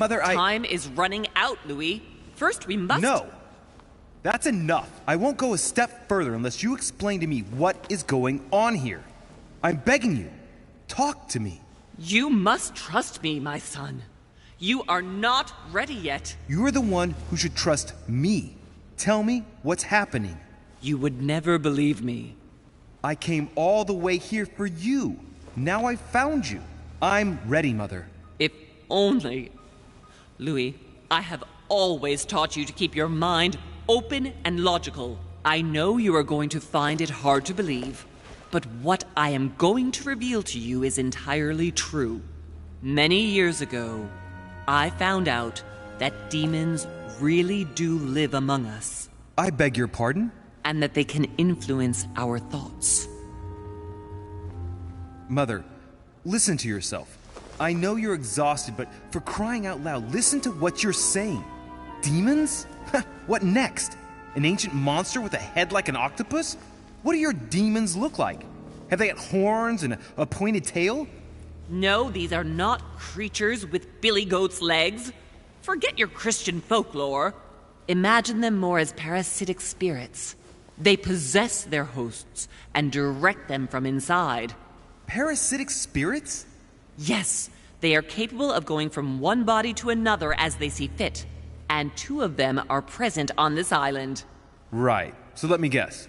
Mother, Time is running out, Louis. First, we must... No! That's enough. I won't go a step further unless you explain to me what is going on here. I'm begging you. Talk to me. You must trust me, my son. You are not ready yet. You're the one who should trust me. Tell me what's happening. You would never believe me. I came all the way here for you. Now I've found you. I'm ready, Mother. If only... Louis, I have always taught you to keep your mind open and logical. I know you are going to find it hard to believe, but what I am going to reveal to you is entirely true. Many years ago, I found out that demons really do live among us. I beg your pardon? And that they can influence our thoughts. Mother, listen to yourself. I know you're exhausted, but for crying out loud, listen to what you're saying. Demons? What next? An ancient monster with a head like an octopus? What do your demons look like? Have they got horns and a pointed tail? No, these are not creatures with billy goat's legs. Forget your Christian folklore. Imagine them more as parasitic spirits. They possess their hosts and direct them from inside. Parasitic spirits? Yes, they are capable of going from one body to another as they see fit. And 2 of them are present on this island. Right. So let me guess.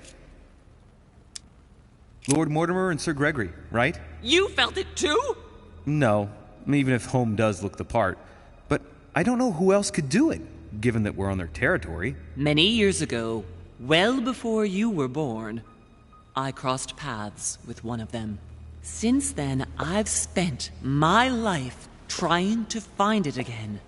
Lord Mortimer and Sir Gregory, right? You felt it too? No, even if Home does look the part. But I don't know who else could do it, given that we're on their territory. Many years ago, well before you were born, I crossed paths with one of them. Since then, I've spent my life trying to find it again.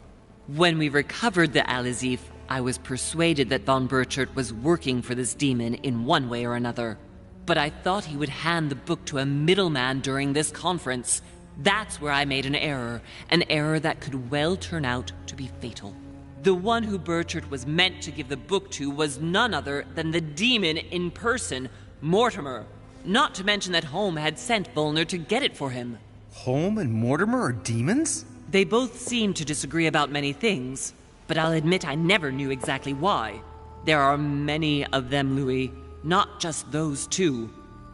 When we recovered the Alizif, I was persuaded that von Burchard was working for this demon in one way or another. But I thought he would hand the book to a middleman during this conference. That's where I made an error that could well turn out to be fatal. The one who Burchard was meant to give the book to was none other than the demon in person, Mortimer. Not to mention that Home had sent Volner to get it for him. Home and Mortimer are demons? They both seem to disagree about many things, but I'll admit I never knew exactly why. There are many of them, Louis, not just those 2.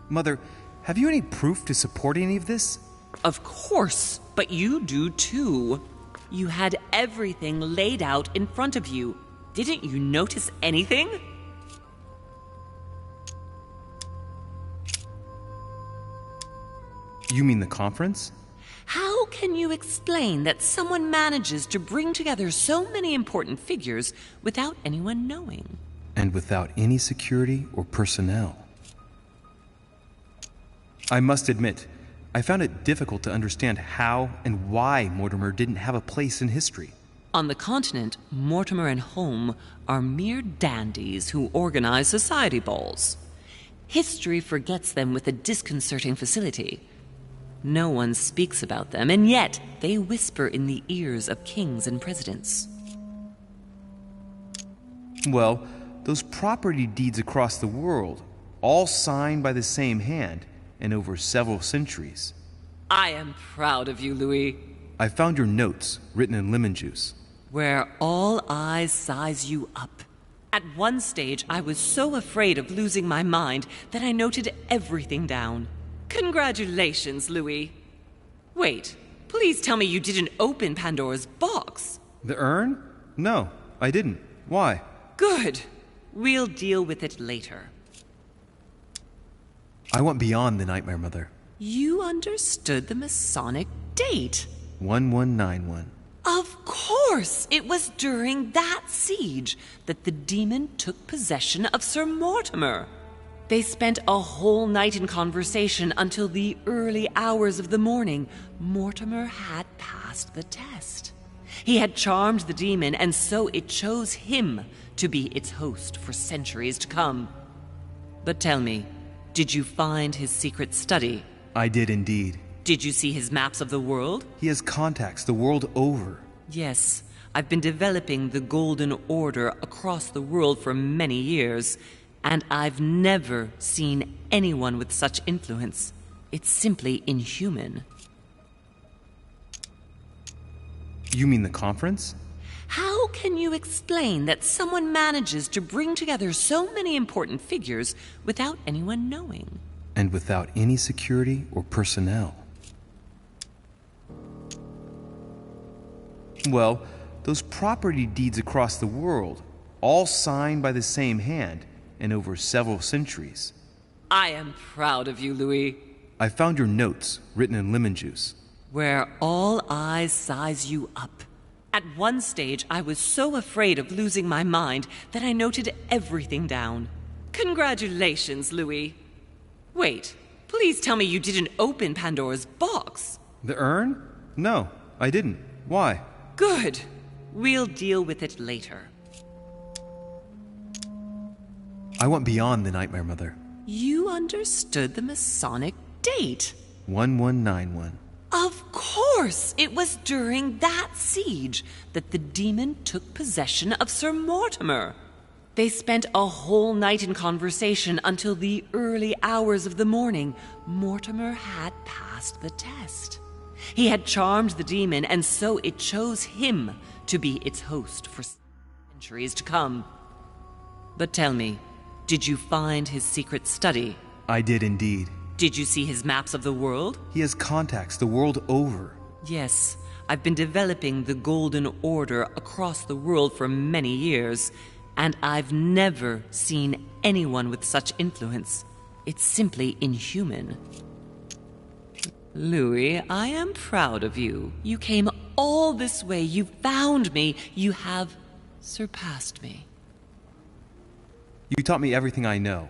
Mother, have you any proof to support any of this? Of course, but you do too. You had everything laid out in front of you. Didn't you notice anything? You mean the conference? How can you explain that someone manages to bring together so many important figures without anyone knowing? And without any security or personnel. I must admit, I found it difficult to understand how and why Mortimer didn't have a place in history. On the continent, Mortimer and Home are mere dandies who organize society balls. History forgets them with a disconcerting facility. No one speaks about them, and yet they whisper in the ears of kings and presidents. Well, those property deeds across the world, all signed by the same hand, and over several centuries. I am proud of you, Louis. I found your notes, written in lemon juice. Where all eyes size you up. At one stage, I was so afraid of losing my mind that I noted everything down. Congratulations, Louis. Wait, please tell me you didn't open Pandora's box. The urn? No, I didn't. Why? Good. We'll deal with it later. I went beyond the nightmare, Mother. You understood the Masonic date. 1191. Of course! It was during that siege that the demon took possession of Sir Mortimer. They spent a whole night in conversation until the early hours of the morning. Mortimer had passed the test. He had charmed the demon, and so it chose him to be its host for centuries to come. But tell me, did you find his secret study? I did indeed. Did you see his maps of the world? He has contacts the world over. Yes, I've been developing the Golden Order across the world for many years, and I've never seen anyone with such influence. It's simply inhuman. You mean the conference? How can you explain that someone manages to bring together so many important figures without anyone knowing? And without any security or personnel. Well, those property deeds across the world, all signed by the same hand and over several centuries. I am proud of you, Louis. I found your notes written in lemon juice. Where all eyes size you up. At one stage, I was so afraid of losing my mind that I noted everything down. Congratulations, Louis. Wait, please tell me you didn't open Pandora's box. The urn? No, I didn't. Why? Good. We'll deal with it later. I went beyond the Nightmare Mother. You understood the Masonic date. 1191. Of course! It was during that siege that the demon took possession of Sir Mortimer. They spent a whole night in conversation until the early hours of the morning. Mortimer had passed the test. He had charmed the demon, and so it chose him to be its host for centuries to come. But tell me, did you find his secret study? I did indeed. Did you see his maps of the world? He has contacts the world over. Yes, I've been developing the Golden Order across the world for many years, and I've never seen anyone with such influence. It's simply inhuman. Louis, I am proud of you. You came all this way. You found me. You have surpassed me. You taught me everything I know.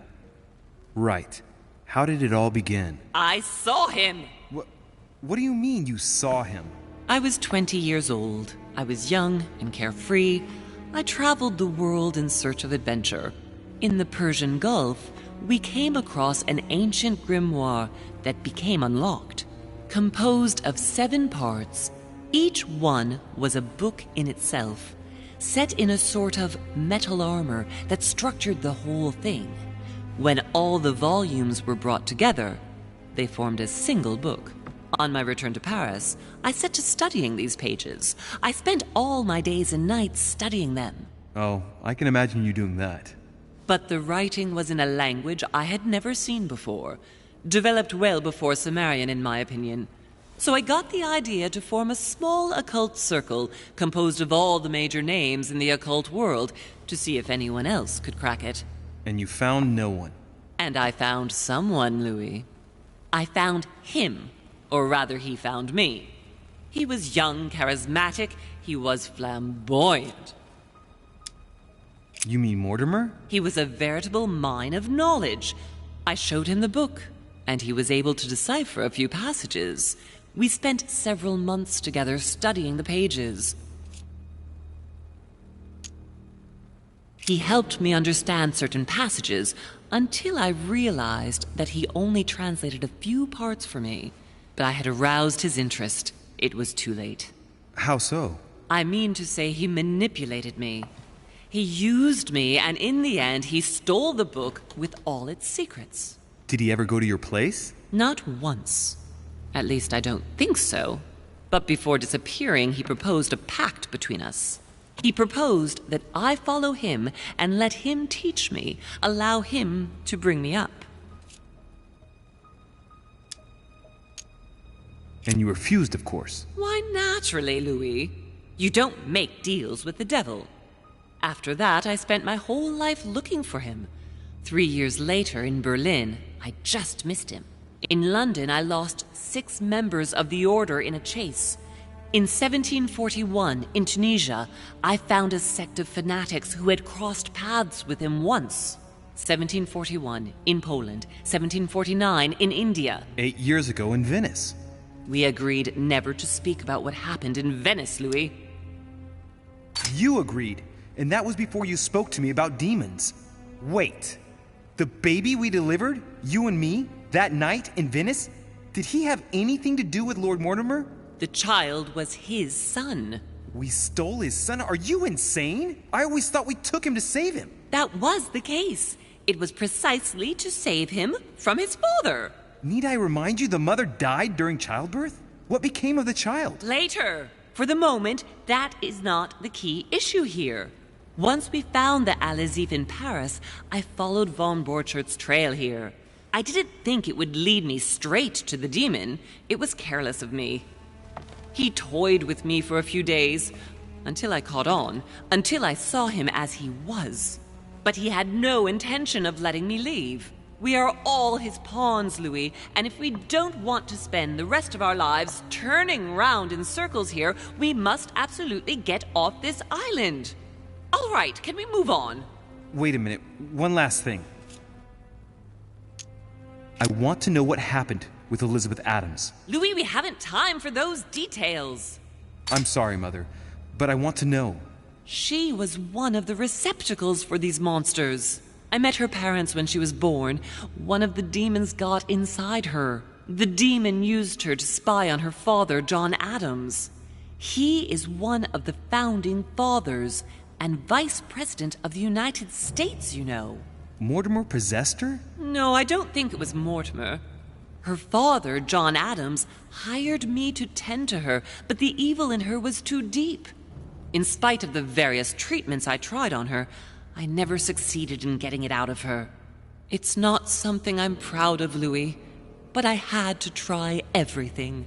Right. How did it all begin? I saw him! What do you mean you saw him? I was 20 years old. I was young and carefree. I traveled the world in search of adventure. In the Persian Gulf, we came across an ancient grimoire that became unlocked. Composed of 7 parts, each one was a book in itself, set in a sort of metal armor that structured the whole thing. When all the volumes were brought together, they formed a single book. On my return to Paris, I set to studying these pages. I spent all my days and nights studying them. Oh, I can imagine you doing that. But the writing was in a language I had never seen before, developed well before Sumerian, in my opinion. So I got the idea to form a small occult circle composed of all the major names in the occult world to see if anyone else could crack it. And you found no one. And I found someone, Louis. I found him, or rather he found me. He was young, charismatic, he was flamboyant. You mean Mortimer? He was a veritable mine of knowledge. I showed him the book, and he was able to decipher a few passages. We spent several months together studying the pages. He helped me understand certain passages until I realized that he only translated a few parts for me. But I had aroused his interest. It was too late. How so? I mean to say he manipulated me. He used me, and in the end, he stole the book with all its secrets. Did he ever go to your place? Not once. At least I don't think so. But before disappearing, he proposed a pact between us. He proposed that I follow him and let him teach me, allow him to bring me up. And you refused, of course. Why, naturally, Louis. You don't make deals with the devil. After that, I spent my whole life looking for him. 3 years later, in Berlin, I just missed him. In London, I lost 6 members of the order in a chase. In 1741, in Tunisia, I found a sect of fanatics who had crossed paths with him once. 1741, in Poland. 1749, in India. 8 years ago in Venice. We agreed never to speak about what happened in Venice, Louis. You agreed, and that was before you spoke to me about demons. Wait, the baby we delivered, you and me, that night in Venice, did he have anything to do with Lord Mortimer? The child was his son. We stole his son? Are you insane? I always thought we took him to save him. That was the case. It was precisely to save him from his father. Need I remind you the mother died during childbirth? What became of the child? Later. For the moment, that is not the key issue here. Once we found the Al-Azif in Paris, I followed von Borchart's trail here. I didn't think it would lead me straight to the demon. It was careless of me. He toyed with me for a few days, until I caught on, until I saw him as he was. But he had no intention of letting me leave. We are all his pawns, Louis, and if we don't want to spend the rest of our lives turning round in circles here, we must absolutely get off this island. All right, can we move on? Wait a minute, one last thing. I want to know what happened with Elizabeth Adams. Louis, we haven't time for those details. I'm sorry, Mother, but I want to know. She was one of the receptacles for these monsters. I met her parents when she was born. One of the demons got inside her. The demon used her to spy on her father, John Adams. He is one of the founding fathers and vice president of the United States, you know. Mortimer possessed her? No, I don't think it was Mortimer. Her father, John Adams, hired me to tend to her, but the evil in her was too deep. In spite of the various treatments I tried on her, I never succeeded in getting it out of her. It's not something I'm proud of, Louis, but I had to try everything.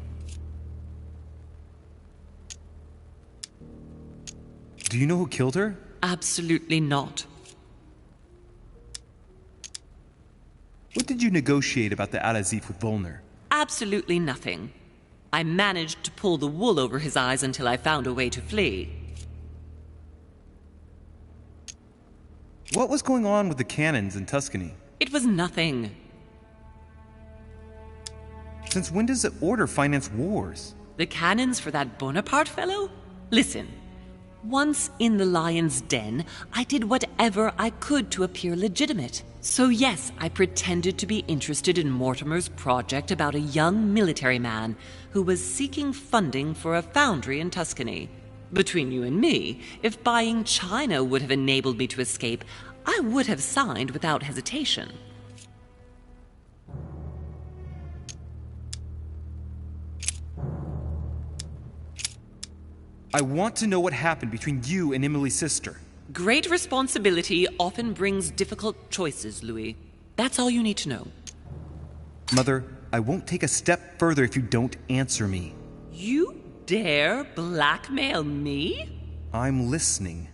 Do you know who killed her? Absolutely not. What did you negotiate about the Al-Azif with Volner? Absolutely nothing. I managed to pull the wool over his eyes until I found a way to flee. What was going on with the cannons in Tuscany? It was nothing. Since when does the Order finance wars? The cannons for that Bonaparte fellow? Listen, once in the lion's den, I did whatever I could to appear legitimate. So yes, I pretended to be interested in Mortimer's project about a young military man who was seeking funding for a foundry in Tuscany. Between you and me, if buying China would have enabled me to escape, I would have signed without hesitation. I want to know what happened between you and Emily's sister. Great responsibility often brings difficult choices, Louis. That's all you need to know. Mother, I won't take a step further if you don't answer me. You dare blackmail me? I'm listening.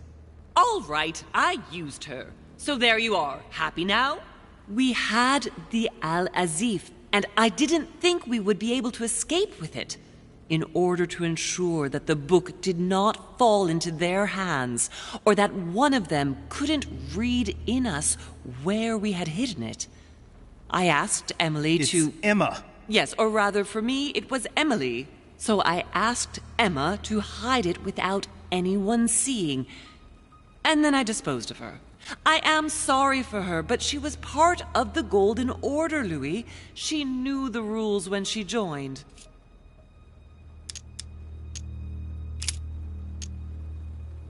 All right, I used her. So there you are. Happy now? We had the Al-Azif, and I didn't think we would be able to escape with it. In order to ensure that the book did not fall into their hands, or that one of them couldn't read in us where we had hidden it, I asked Emily to... It's Emma. Yes, or rather for me, it was Emily. So I asked Emma to hide it without anyone seeing, and then I disposed of her. I am sorry for her, but she was part of the Golden Order, Louis. She knew the rules when she joined.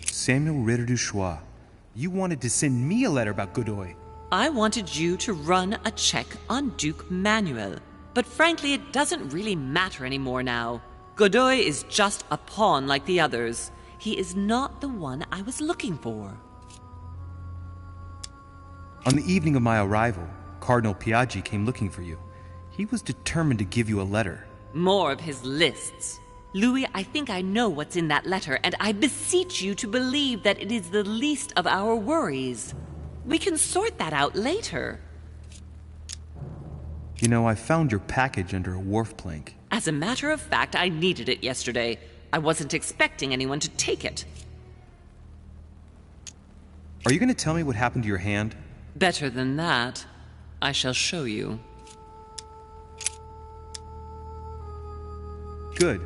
Samuel Ritter du Choix, you wanted to send me a letter about Godoy. I wanted you to run a check on Duke Manuel, but frankly it doesn't really matter anymore now. Godoy is just a pawn like the others. He is not the one I was looking for. On the evening of my arrival, Cardinal Piaggi came looking for you. He was determined to give you a letter. More of his lists. Louis, I think I know what's in that letter, and I beseech you to believe that it is the least of our worries. We can sort that out later. You know, I found your package under a wharf plank. As a matter of fact, I needed it yesterday. I wasn't expecting anyone to take it. Are you going to tell me what happened to your hand? Better than that. I shall show you. Good.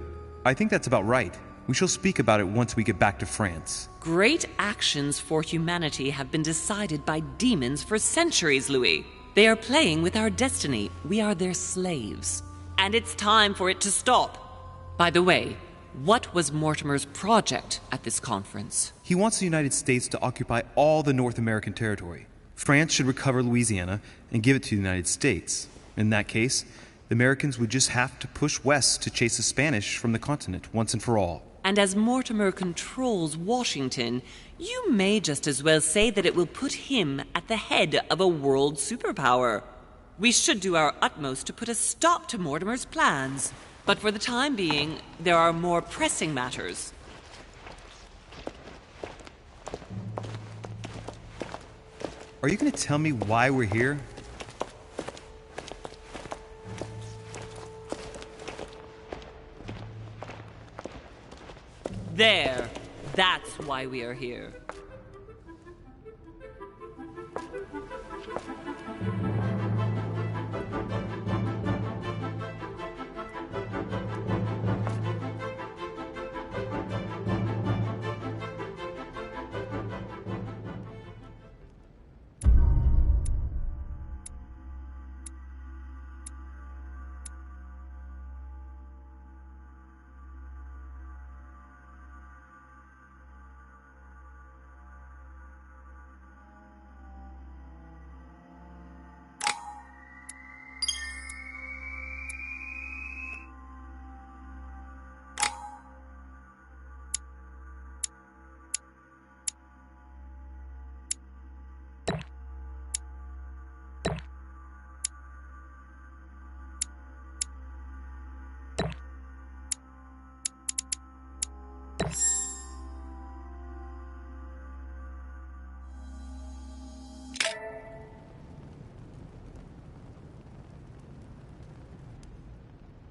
I think that's about right. We shall speak about it once we get back to France. Great actions for humanity have been decided by demons for centuries, Louis. They are playing with our destiny. We are their slaves. And it's time for it to stop. By the way, what was Mortimer's project at this conference? He wants the United States to occupy all the North American territory. France should recover Louisiana and give it to the United States. In that case, the Americans would just have to push west to chase the Spanish from the continent once and for all. And as Mortimer controls Washington, you may just as well say that it will put him at the head of a world superpower. We should do our utmost to put a stop to Mortimer's plans. But for the time being, there are more pressing matters. Are you going to tell me why we're here? There. That's why we are here.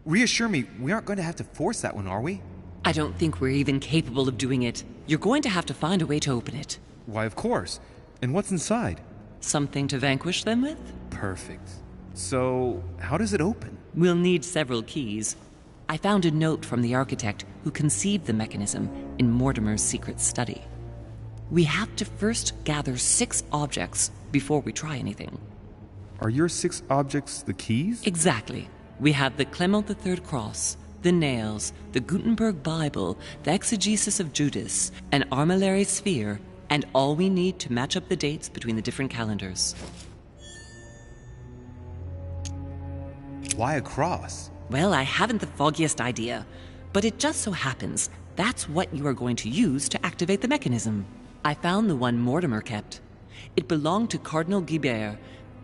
Reassure me, we aren't going to have to force that one, are we? I don't think we're even capable of doing it. You're going to have to find a way to open it. Why, of course. And what's inside? Something to vanquish them with? Perfect. So, how does it open? We'll need several keys. I found a note from the architect who conceived the mechanism in Mortimer's secret study. We have to first gather 6 objects before we try anything. Are your 6 objects the keys? Exactly. We have the Clement III cross, the nails, the Gutenberg Bible, the exegesis of Judas, an armillary sphere, and all we need to match up the dates between the different calendars. Why a cross? Well, I haven't the foggiest idea, but it just so happens that's what you are going to use to activate the mechanism. I found the one Mortimer kept. It belonged to Cardinal Guibert,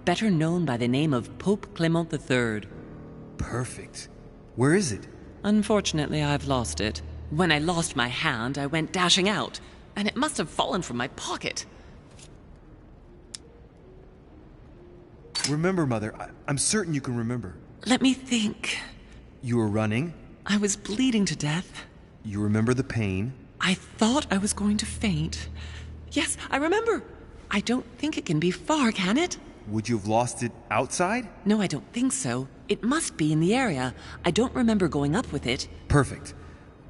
better known by the name of Pope Clement III. Perfect. Where is it? Unfortunately, I've lost it. When I lost my hand, I went dashing out, and it must have fallen from my pocket. Remember, Mother. I'm certain you can remember. Let me think. You were running. I was bleeding to death. You remember the pain. I thought I was going to faint. Yes, I remember. I don't think it can be far, can it? Would you have lost it outside? No, I don't think so. It must be in the area. I don't remember going up with it. Perfect.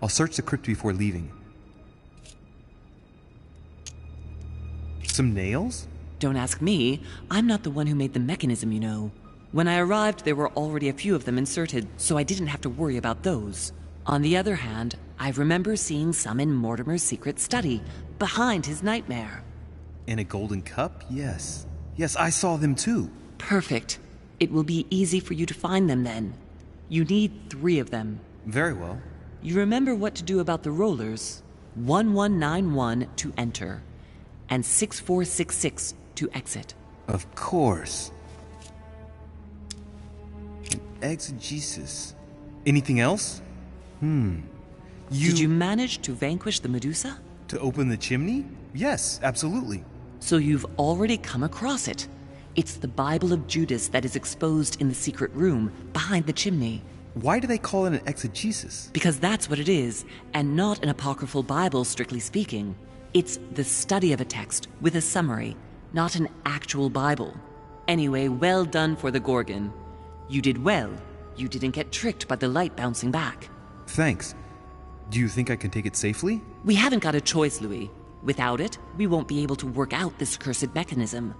I'll search the crypt before leaving. Some nails? Don't ask me. I'm not the one who made the mechanism, you know. When I arrived, there were already a few of them inserted, so I didn't have to worry about those. On the other hand, I remember seeing some in Mortimer's secret study, behind his nightmare. In a golden cup? Yes. Yes, I saw them too. Perfect. It will be easy for you to find them then. You need 3 of them. Very well. You remember what to do about the rollers. 1191 to enter, and 6466 to exit. Of course. An exegesis. Anything else? Did you manage to vanquish the Medusa? To open the chimney? Yes, absolutely. So you've already come across it. It's the Bible of Judas that is exposed in the secret room behind the chimney. Why do they call it an exegesis? Because that's what it is, and not an apocryphal Bible, strictly speaking. It's the study of a text with a summary, not an actual Bible. Anyway, well done for the Gorgon. You did well. You didn't get tricked by the light bouncing back. Thanks. Do you think I can take it safely? We haven't got a choice, Louis. Without it, we won't be able to work out this cursed mechanism.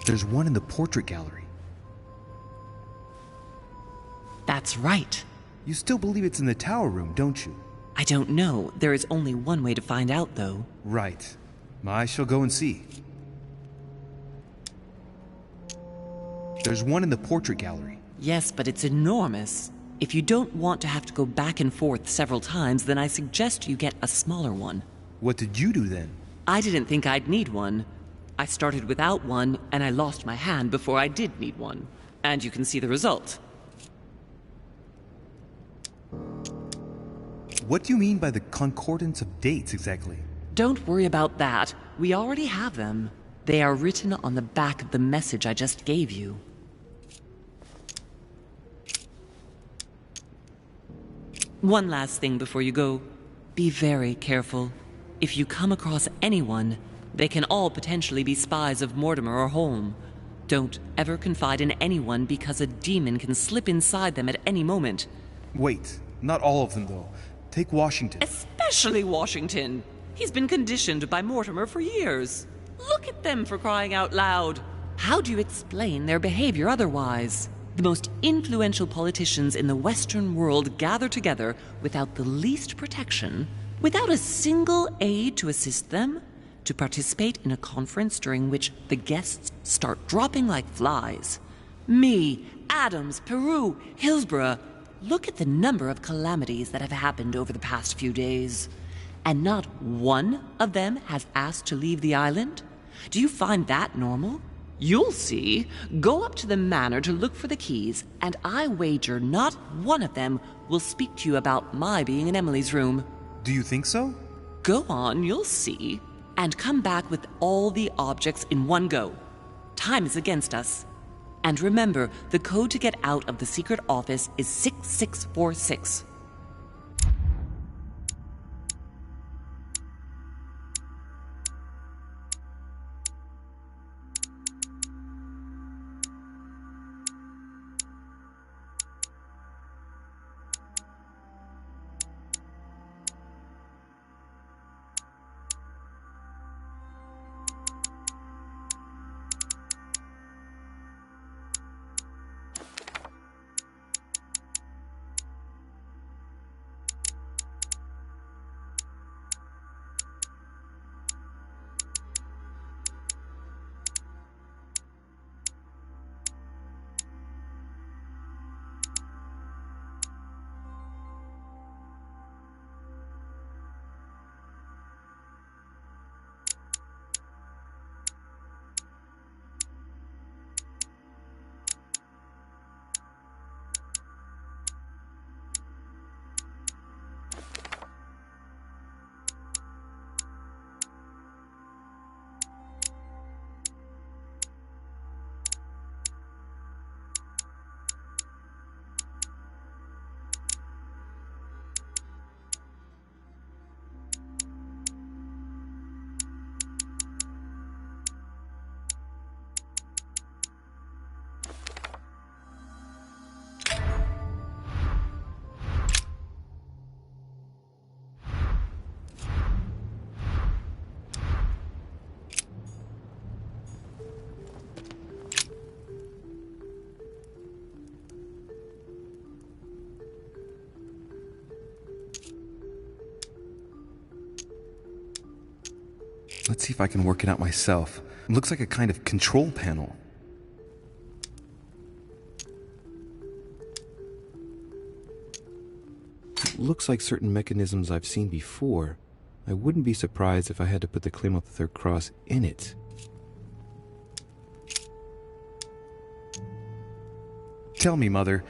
There's one in the portrait gallery. That's right. You still believe it's in the tower room, don't you? I don't know. There is only one way to find out, though. Right. I shall go and see. There's one in the portrait gallery. Yes, but it's enormous. If you don't want to have to go back and forth several times, then I suggest you get a smaller one. What did you do then? I didn't think I'd need one. I started without one, and I lost my hand before I did need one. And you can see the result. What do you mean by the concordance of dates exactly? Don't worry about that. We already have them. They are written on the back of the message I just gave you. One last thing before you go. Be very careful. If you come across anyone, they can all potentially be spies of Mortimer or Holm. Don't ever confide in anyone because a demon can slip inside them at any moment. Wait, not all of them though. Take Washington. Especially Washington. He's been conditioned by Mortimer for years. Look at them, for crying out loud. How do you explain their behavior otherwise? The most influential politicians in the Western world gather together without the least protection, without a single aid to assist them, to participate in a conference during which the guests start dropping like flies. Me, Adams, Peru, Hillsborough. Look at the number of calamities that have happened over the past few days. And not one of them has asked to leave the island? Do you find that normal? You'll see. Go up to the manor to look for the keys, and I wager not one of them will speak to you about my being in Emily's room. Do you think so? Go on, you'll see. And come back with all the objects in one go. Time is against us. And remember, the code to get out of the secret office is 6646. Let's see if I can work it out myself. It looks like a kind of control panel. It looks like certain mechanisms I've seen before. I wouldn't be surprised if I had to put the claim of the third cross in it. Tell me, Mother,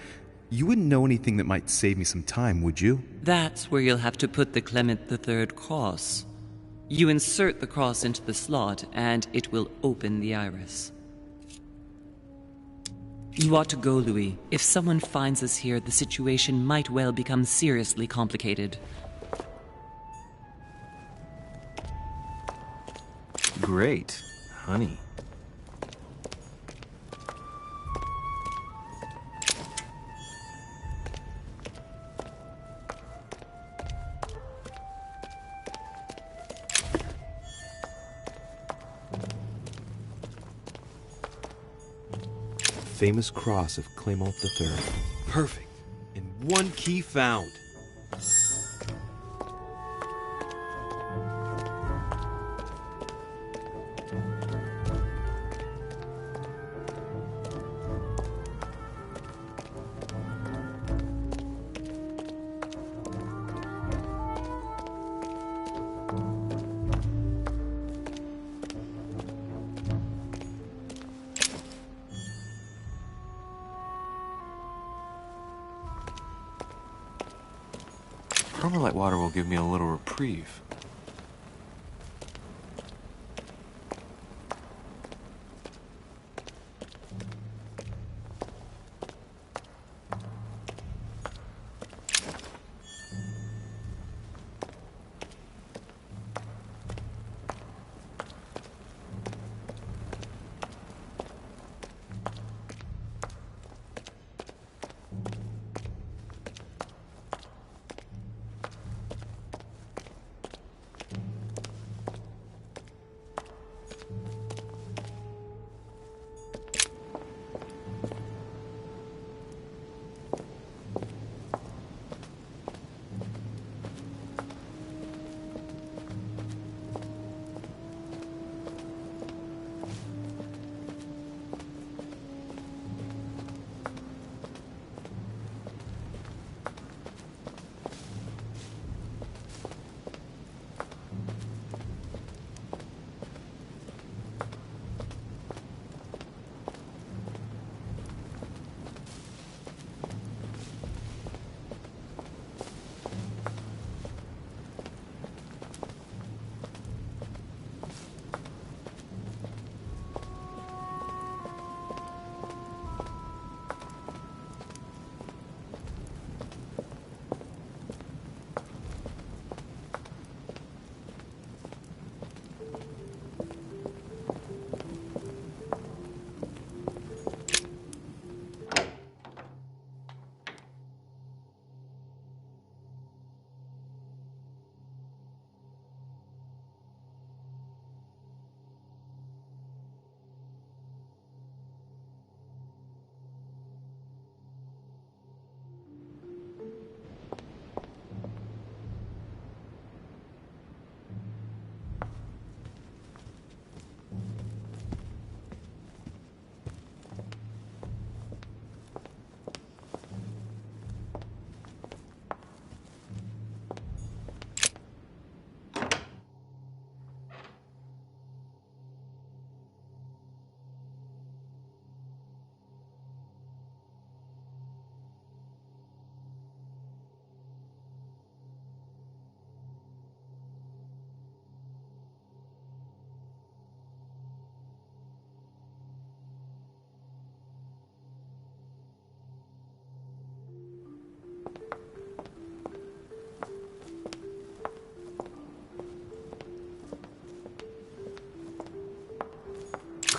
you wouldn't know anything that might save me some time, would you? That's where you'll have to put the Clement III cross. You insert the cross into the slot, and it will open the iris. You ought to go, Louis. If someone finds us here, the situation might well become seriously complicated. Great. Honey. Famous cross of Clement III. Perfect. And one key found. Carmelite water will give me a little reprieve.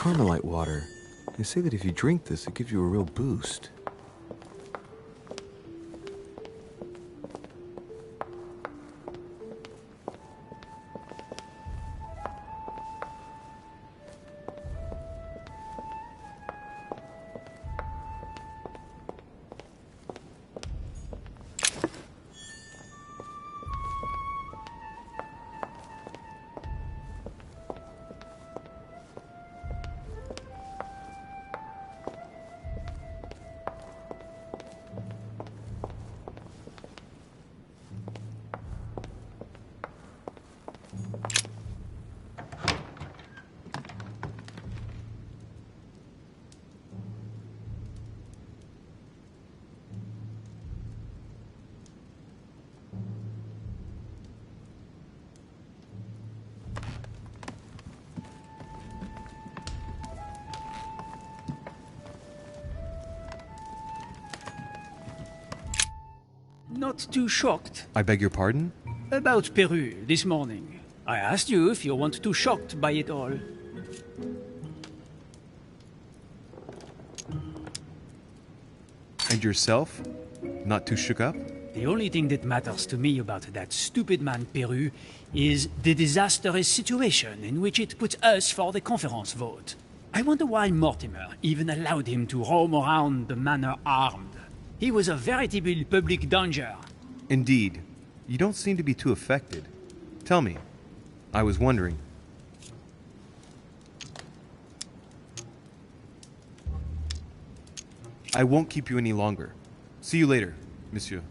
Carmelite water. They say that if you drink this, it gives you a real boost. Not too shocked. I beg your pardon? About Peru this morning. I asked you if you weren't too shocked by it all. And yourself? Not too shook up? The only thing that matters to me about that stupid man Peru is the disastrous situation in which it puts us for the conference vote. I wonder why Mortimer even allowed him to roam around the manor armed. He was a veritable public danger. Indeed. You don't seem to be too affected. Tell me. I was wondering. I won't keep you any longer. See you later, monsieur.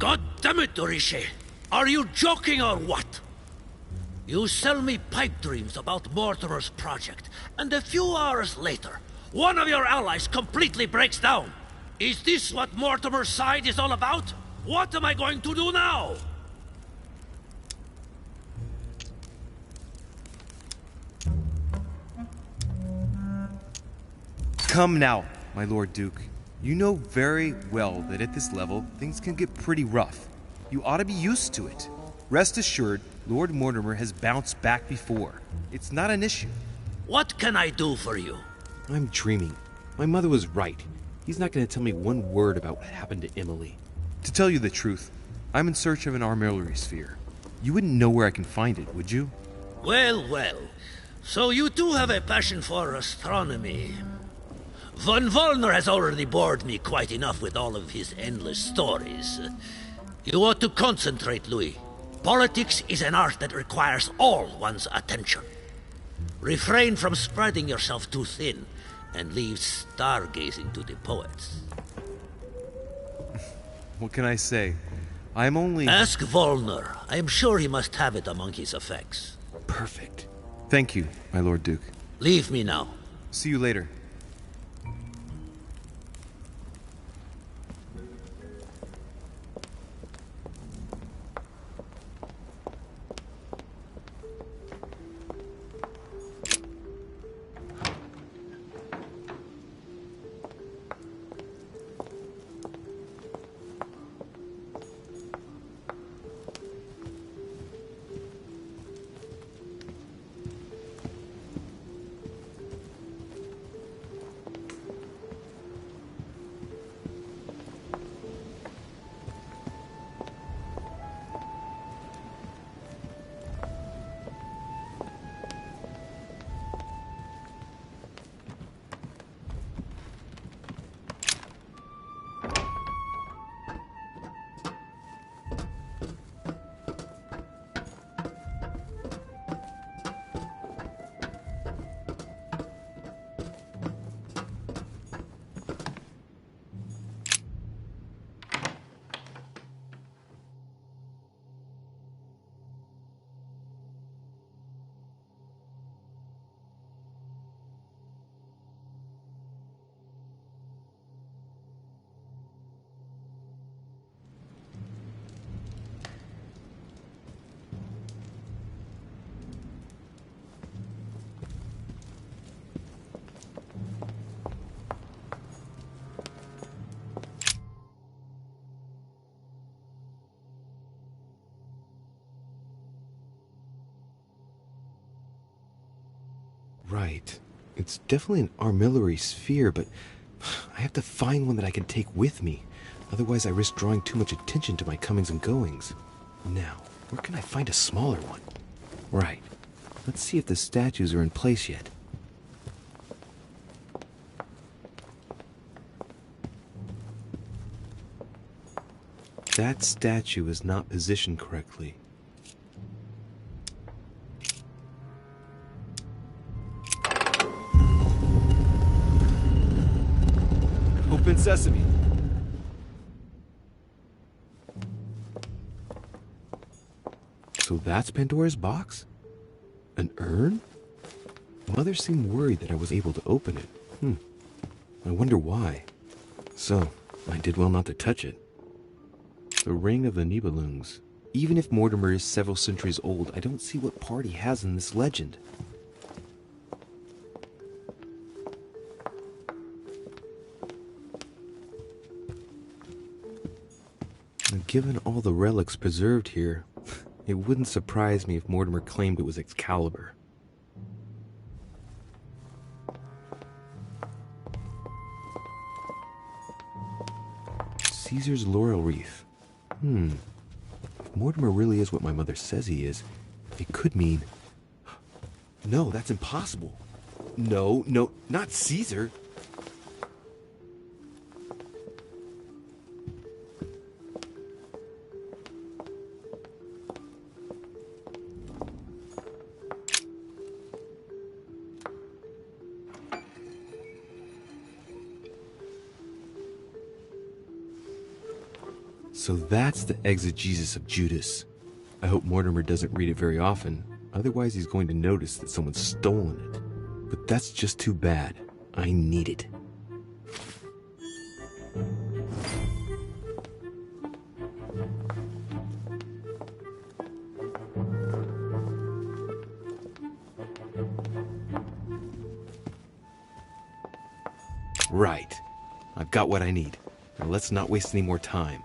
God damn it, Orishe! Are you joking or what? You sell me pipe dreams about Mortimer's project, and a few hours later, one of your allies completely breaks down. Is this what Mortimer's side is all about? What am I going to do now? Come now, my Lord Duke. You know very well that at this level, things can get pretty rough. You ought to be used to it. Rest assured, Lord Mortimer has bounced back before. It's not an issue. What can I do for you? I'm dreaming. My mother was right. He's not going to tell me one word about what happened to Emily. To tell you the truth, I'm in search of an armillary sphere. You wouldn't know where I can find it, would you? Well, well. So you do have a passion for astronomy. Von Wollner has already bored me quite enough with all of his endless stories. You ought to concentrate, Louis. Politics is an art that requires all one's attention. Refrain from spreading yourself too thin, and leave stargazing to the poets. What can I say? I'm only... Ask Wollner. I am sure he must have it among his effects. Perfect. Thank you, my Lord Duke. Leave me now. See you later. Right. It's definitely an armillary sphere, but I have to find one that I can take with me. Otherwise, I risk drawing too much attention to my comings and goings. Now, where can I find a smaller one? Right. Let's see if the statues are in place yet. That statue is not positioned correctly. Open sesame. So that's Pandora's box? An urn? Mother seemed worried that I was able to open it. I wonder why. So, I did well not to touch it. The Ring of the Nibelungs. Even if Mortimer is several centuries old, I don't see what part he has in this legend. And given all the relics preserved here, it wouldn't surprise me if Mortimer claimed it was Excalibur. Caesar's laurel wreath. If Mortimer really is what my mother says he is, it could mean... No, that's impossible. No, not Caesar. So that's the exegesis of Judas. I hope Mortimer doesn't read it very often, otherwise he's going to notice that someone's stolen it. But that's just too bad. I need it. Right. I've got what I need. Now let's not waste any more time.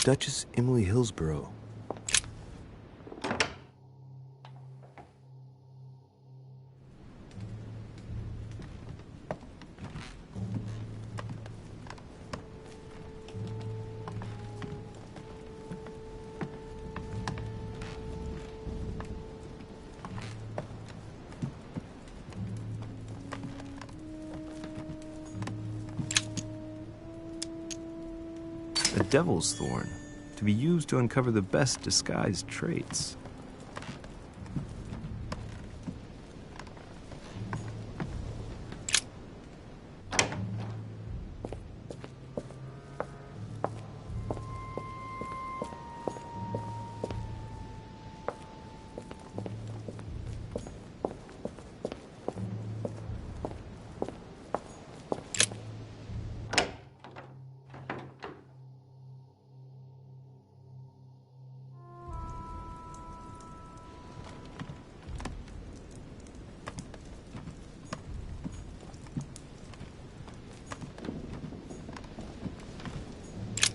Duchess Emily Hillsborough. A devil's thorn, to be used to uncover the best disguised traits.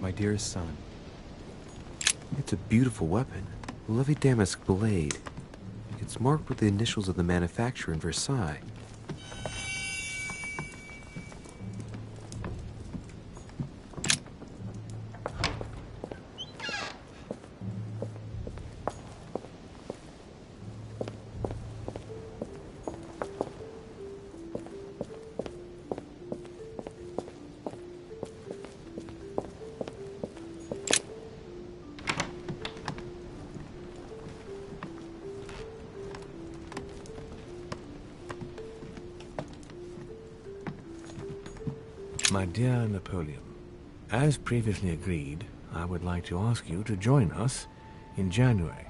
My dearest son. It's a beautiful weapon. A lovely damask blade. It's marked with the initials of the manufacturer in Versailles. My dear Napoleon, as previously agreed, I would like to ask you to join us in January.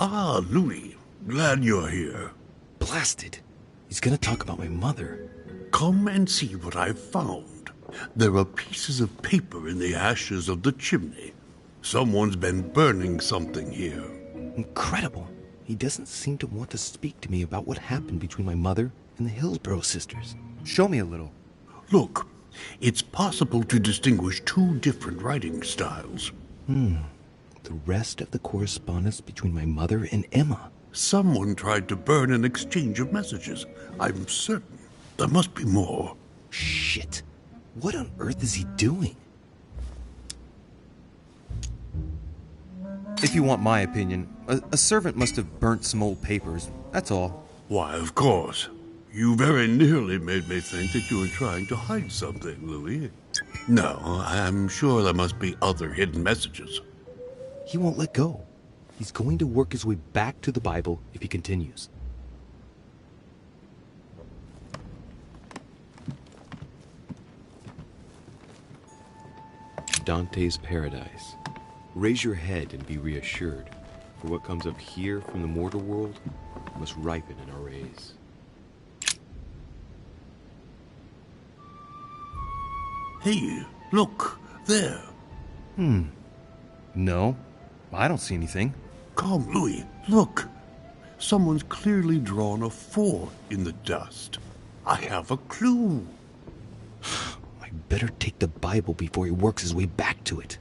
Ah, Louis. Glad you're here. Blasted. He's gonna talk about my mother. Come and see what I've found. There are pieces of paper in the ashes of the chimney. Someone's been burning something here. Incredible. He doesn't seem to want to speak to me about what happened between my mother and the Hillsborough sisters. Show me a little. Look, it's possible to distinguish two different writing styles. The rest of the correspondence between my mother and Emma. Someone tried to burn an exchange of messages. I'm certain. There must be more. Shit. What on earth is he doing? If you want my opinion, a servant must have burnt some old papers. That's all. Why, of course. You very nearly made me think that you were trying to hide something, Louis. No, I'm sure there must be other hidden messages. He won't let go. He's going to work his way back to the Bible if he continues. Dante's Paradise. Raise your head and be reassured, for what comes up here from the mortal world must ripen in our rays. Hey, look, there. No, I don't see anything. Come, Louis, look. Someone's clearly drawn a 4 in the dust. I have a clue. I better take the Bible before he works his way back to it.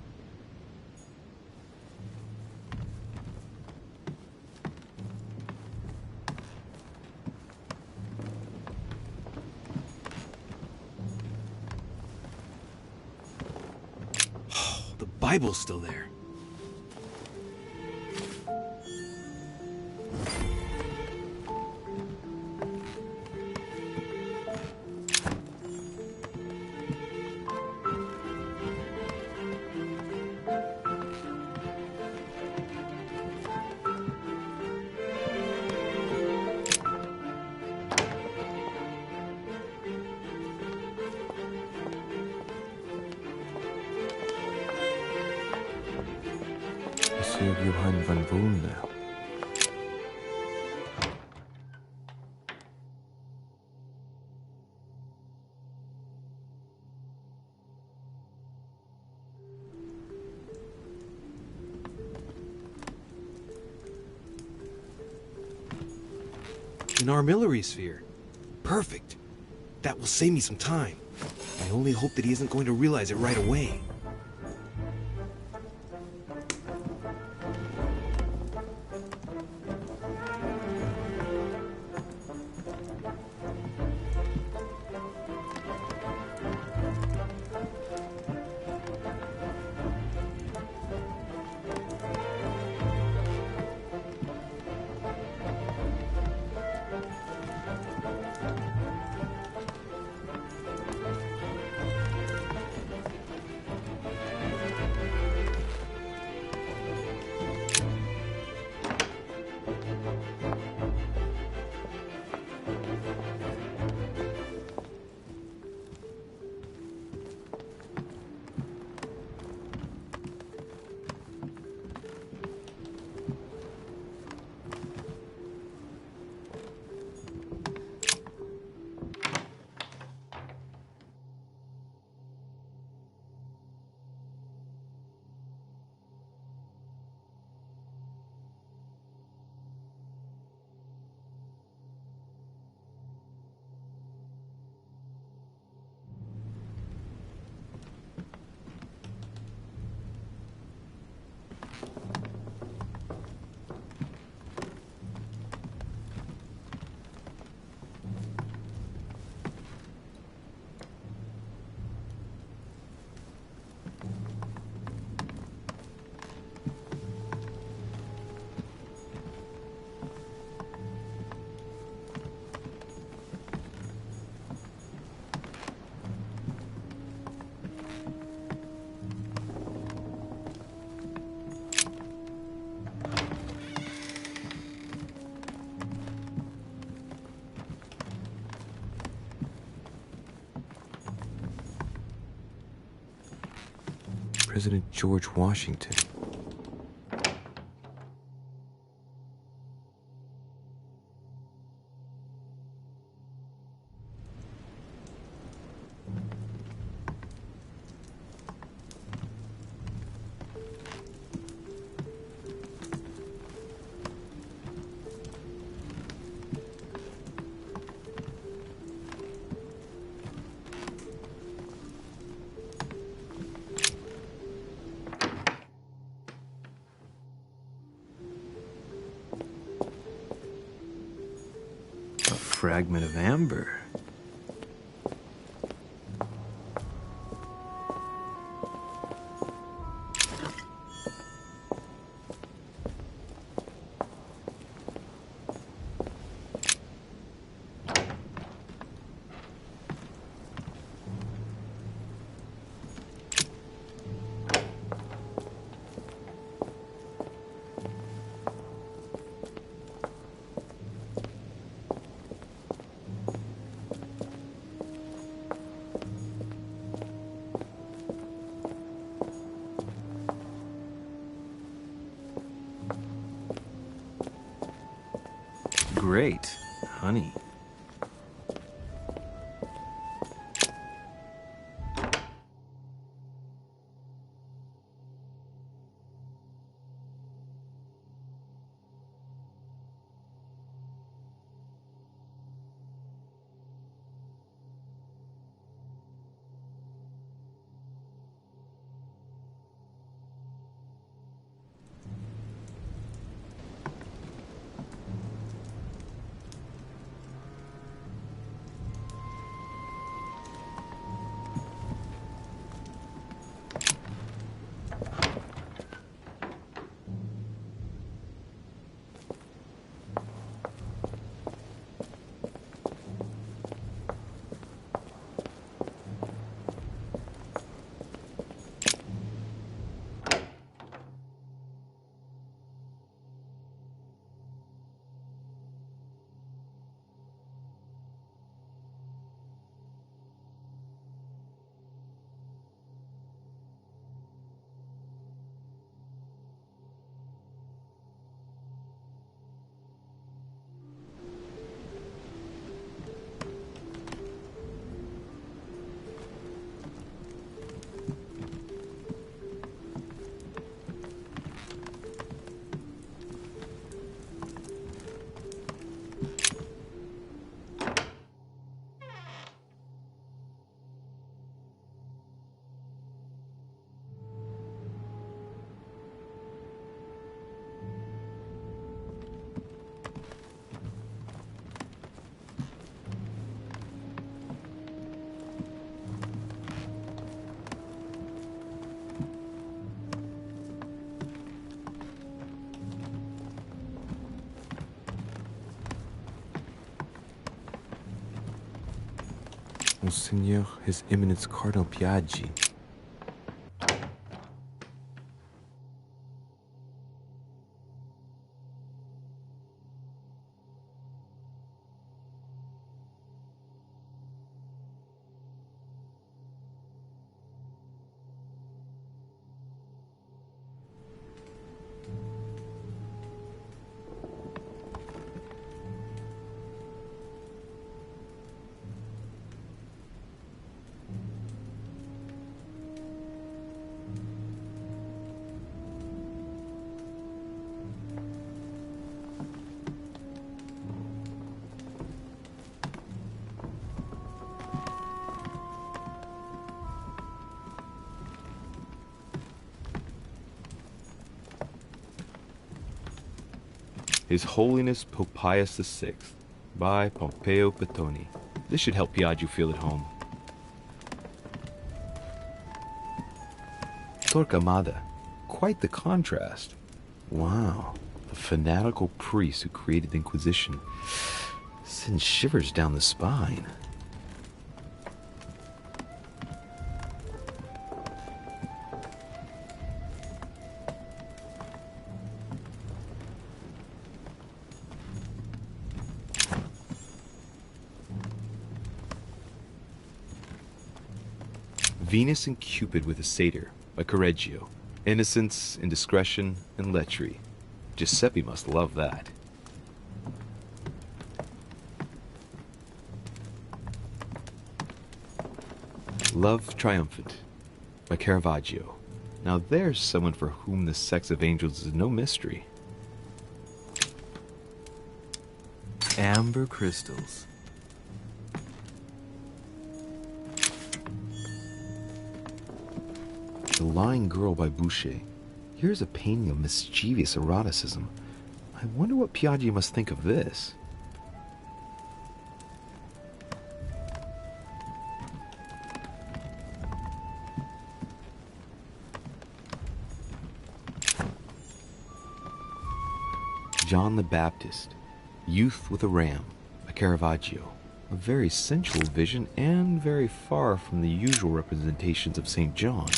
The Bible's still there. Monsieur Johann van Volnau. An armillary sphere. Perfect. That will save me some time. I only hope that he isn't going to realize it right away. President George Washington. fragment of amber. Great. Honey. Monseigneur, His Eminence Cardinal Piaggi. His Holiness Pope Pius VI, by Pompeo Petoni. This should help Piaggio feel at home. Torquemada, quite the contrast. Wow, the fanatical priest who created the Inquisition sends shivers down the spine. Venus and Cupid with a satyr, by Correggio. Innocence, indiscretion, and lechery. Giuseppe must love that. Love Triumphant, by Caravaggio. Now there's someone for whom the sex of angels is no mystery. Amber crystals. The Lying Girl by Boucher. Here's a painting of mischievous eroticism. I wonder what Piaggio must think of this. John the Baptist, Youth with a Ram, a Caravaggio. A very sensual vision and very far from the usual representations of St. John.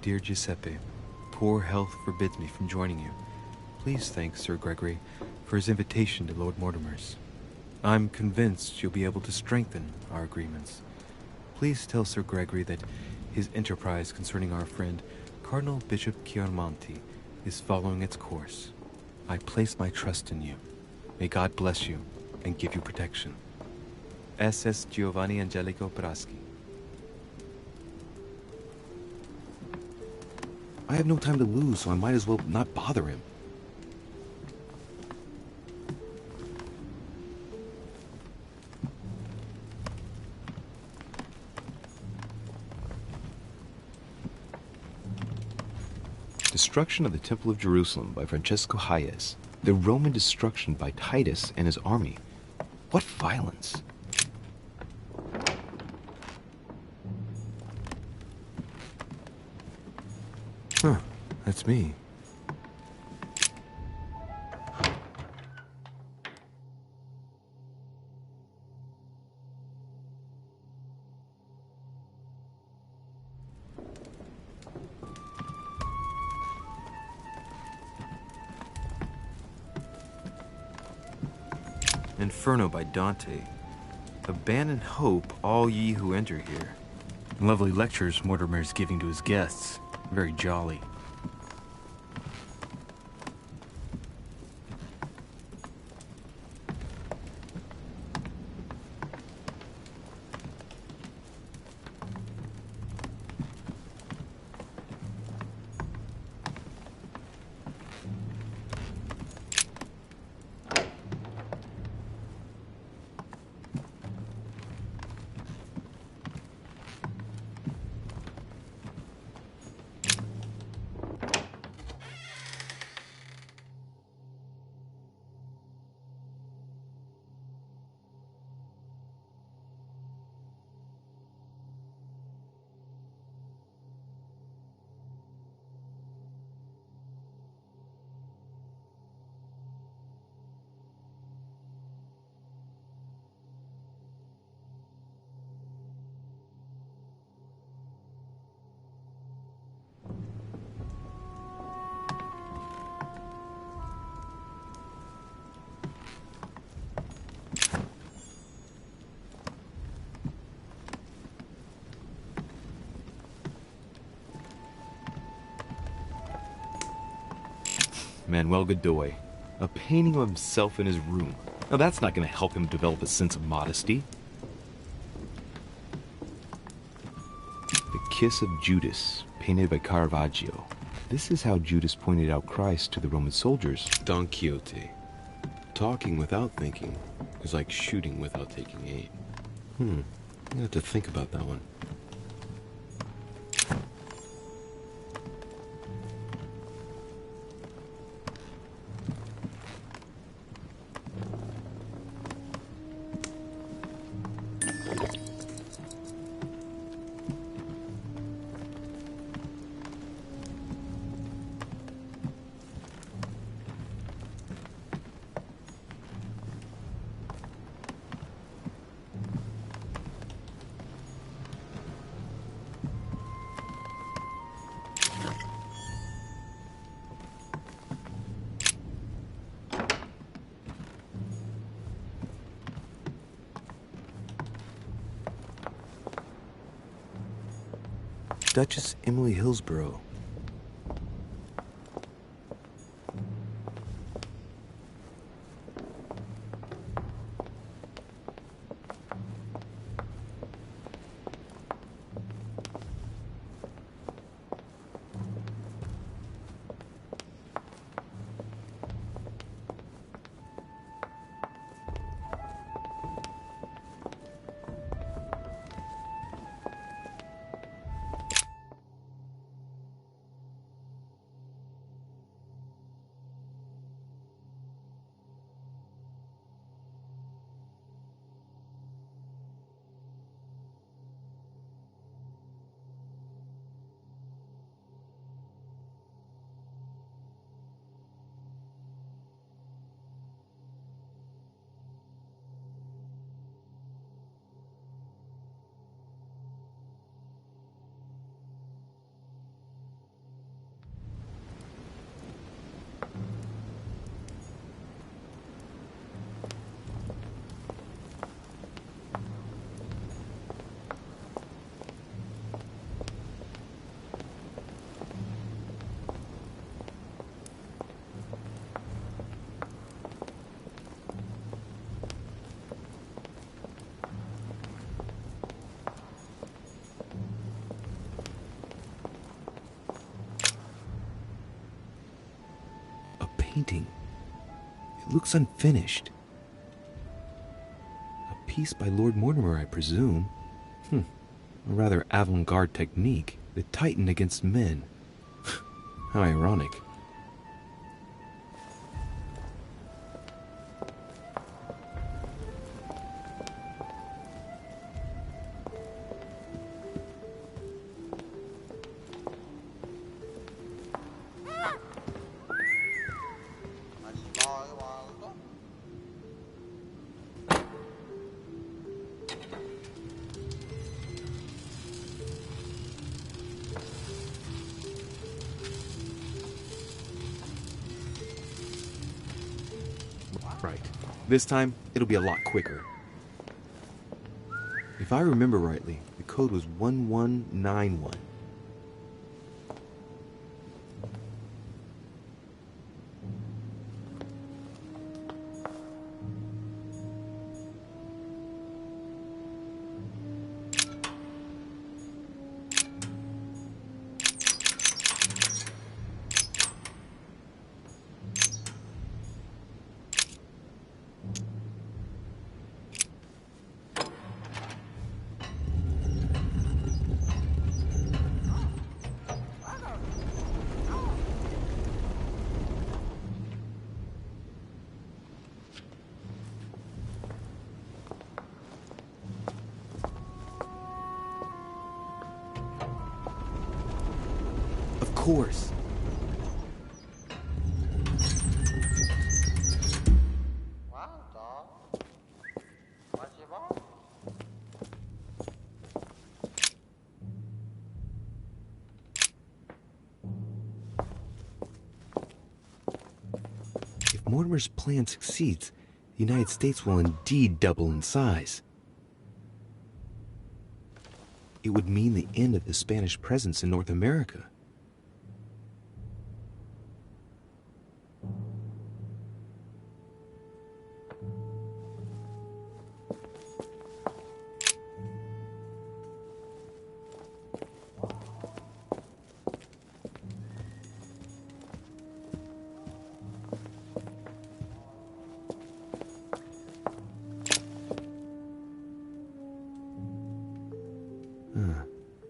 Dear Giuseppe, poor health forbids me from joining you. Please thank Sir Gregory for his invitation to Lord Mortimer's. I'm convinced you'll be able to strengthen our agreements. Please tell Sir Gregory that his enterprise concerning our friend Cardinal Bishop Chiaramonti is following its course. I place my trust in you. May God bless you and give you protection. SS Giovanni Angelico Braschi. I have no time to lose, so I might as well not bother him. Destruction of the Temple of Jerusalem by Francesco Hayez. The Roman destruction by Titus and his army. What violence! Huh, that's me. Inferno by Dante. Abandon hope, all ye who enter here. Lovely lectures Mortimer's giving to his guests. Very jolly. Manuel Godoy, a painting of himself in his room. Now that's not going to help him develop a sense of modesty. The Kiss of Judas, painted by Caravaggio. This is how Judas pointed out Christ to the Roman soldiers. Don Quixote. Talking without thinking is like shooting without taking aim. I have to think about that one. Duchess Emily Hillsborough. painting. It looks unfinished. A piece by Lord Mortimer, I presume. A rather avant-garde technique. The Titan against men. How ironic. Right. This time, it'll be a lot quicker. If I remember rightly, the code was 1191. Of course. If Mortimer's plan succeeds, the United States will indeed double in size. It would mean the end of the Spanish presence in North America.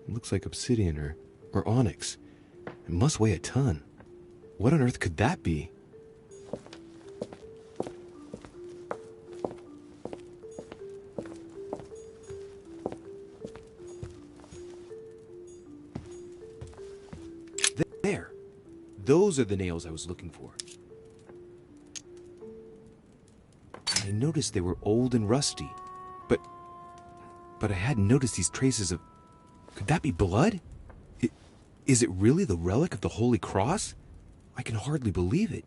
Looks like obsidian or onyx. It must weigh a ton. What on earth could that be? There! Those are the nails I was looking for. I noticed they were old and rusty, but I hadn't noticed these traces of... Could that be blood? Is it really the relic of the Holy Cross? I can hardly believe it.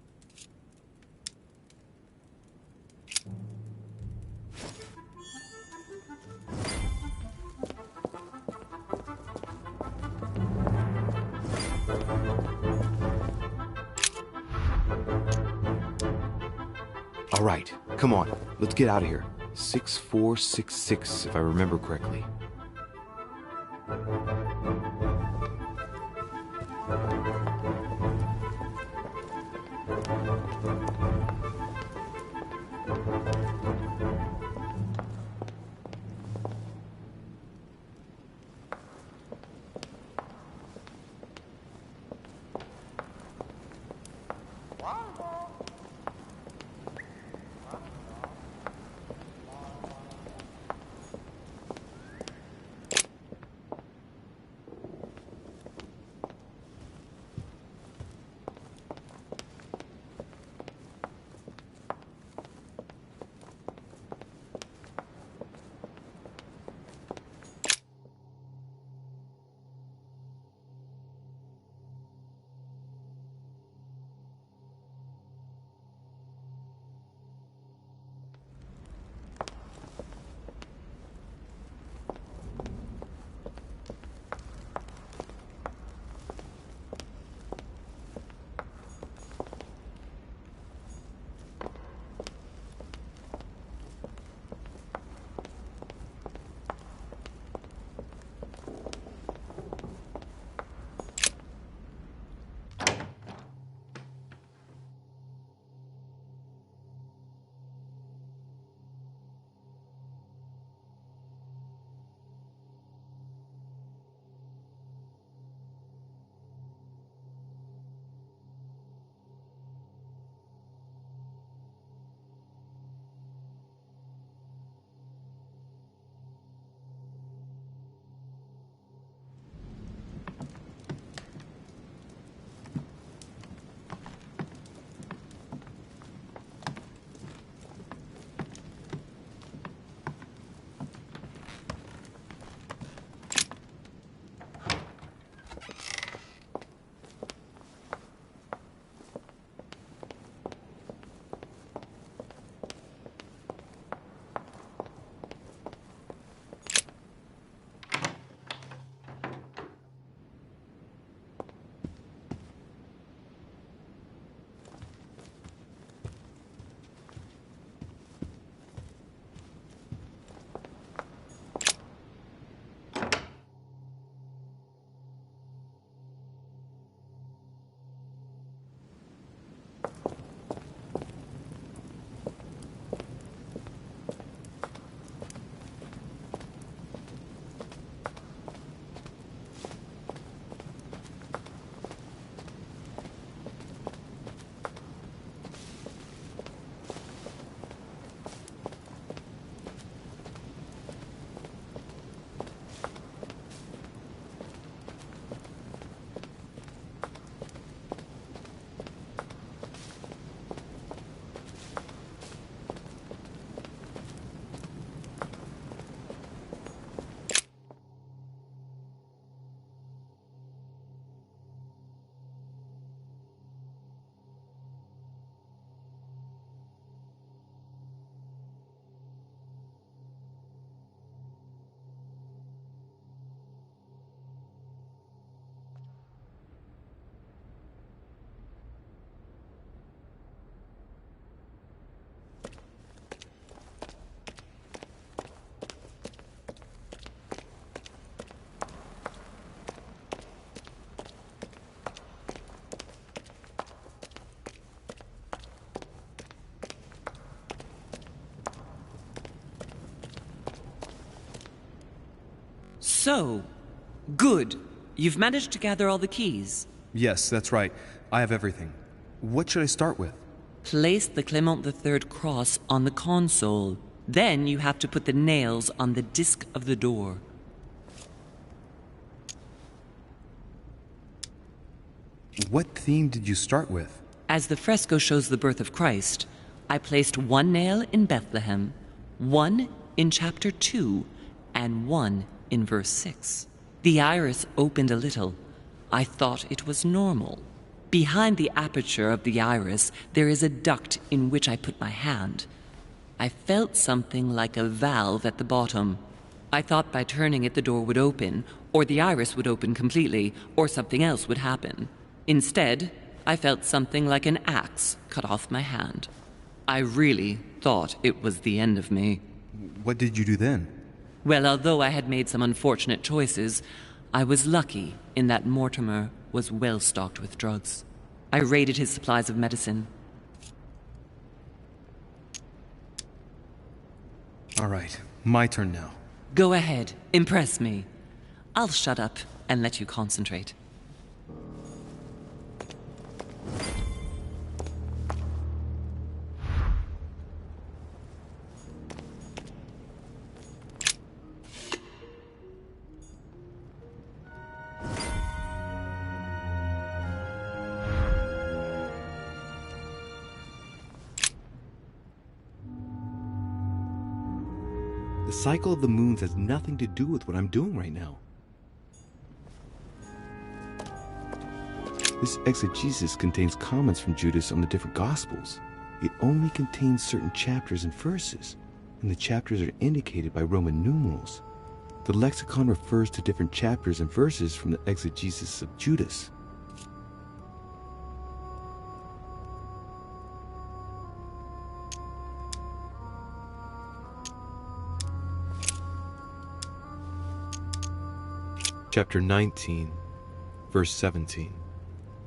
All right, come on, let's get out of here. 6466, if I remember correctly. So, good. You've managed to gather all the keys. Yes, that's right. I have everything. What should I start with? Place the Clement III cross on the console. Then you have to put the nails on the disc of the door. What theme did you start with? As the fresco shows the birth of Christ, I placed one nail in Bethlehem, one in chapter 2, and one in verse 6. The iris opened a little. I thought it was normal. Behind the aperture of the iris, there is a duct in which I put my hand. I felt something like a valve at the bottom. I thought by turning it the door would open, or the iris would open completely, or something else would happen. Instead, I felt something like an axe cut off my hand. I really thought it was the end of me. What did you do then? Well, although I had made some unfortunate choices, I was lucky in that Mortimer was well stocked with drugs. I raided his supplies of medicine. All right, my turn now. Go ahead, impress me. I'll shut up and let you concentrate. The cycle of the moons has nothing to do with what I'm doing right now. This exegesis contains comments from Judas on the different Gospels. It only contains certain chapters and verses, and the chapters are indicated by Roman numerals. The lexicon refers to different chapters and verses from the exegesis of Judas. Chapter 19, verse 17.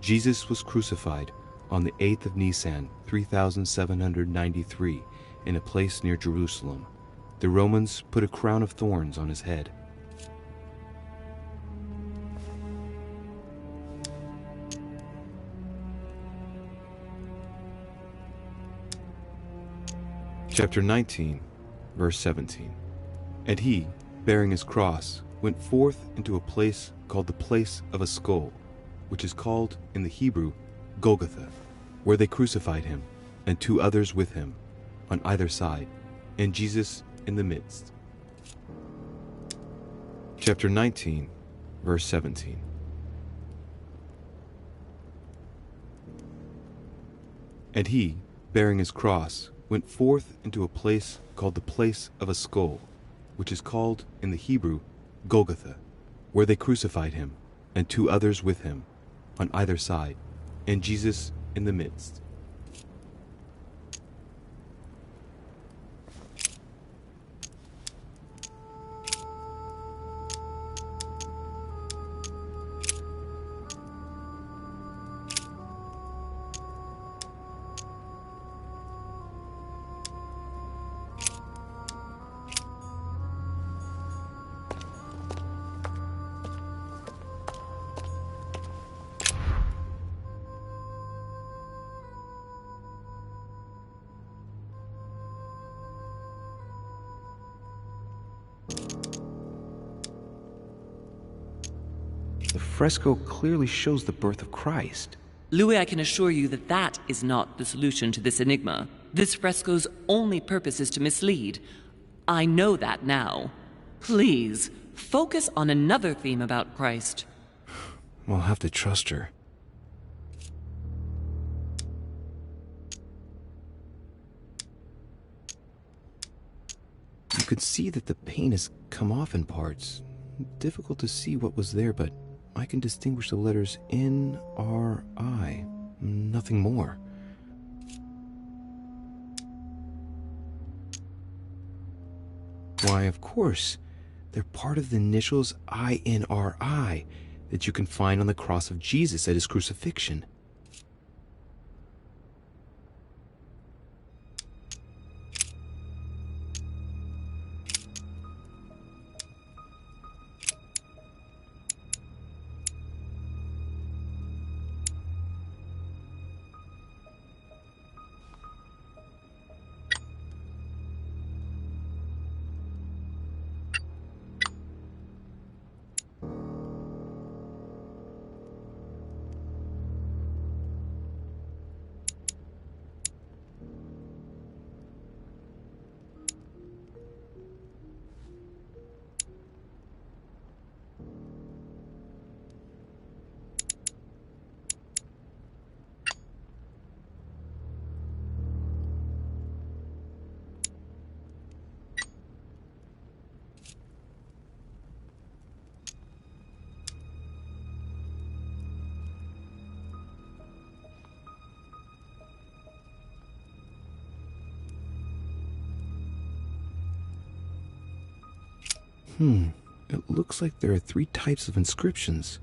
Jesus was crucified on the 8th of Nisan, 3793, in a place near Jerusalem. The Romans put a crown of thorns on his head. Chapter 19, verse 17. And he, bearing his cross, went forth into a place called the place of a skull, which is called in the Hebrew Golgotha, where they crucified him, and 2 others with him, on either side, and Jesus in the midst. Chapter 19, verse 17. And he, bearing his cross, went forth into a place called the place of a skull, which is called in the Hebrew Golgotha, where they crucified him, and 2 others with him, on either side, and Jesus in the midst. The fresco clearly shows the birth of Christ. Louis, I can assure you that that is not the solution to this enigma. This fresco's only purpose is to mislead. I know that now. Please, focus on another theme about Christ. I'll have to trust her. You could see that the paint has come off in parts. Difficult to see what was there, but I can distinguish the letters N-R-I. Nothing more. Why, of course. They're part of the initials I-N-R-I that you can find on the cross of Jesus at his crucifixion. It looks like there are 3 types of inscriptions.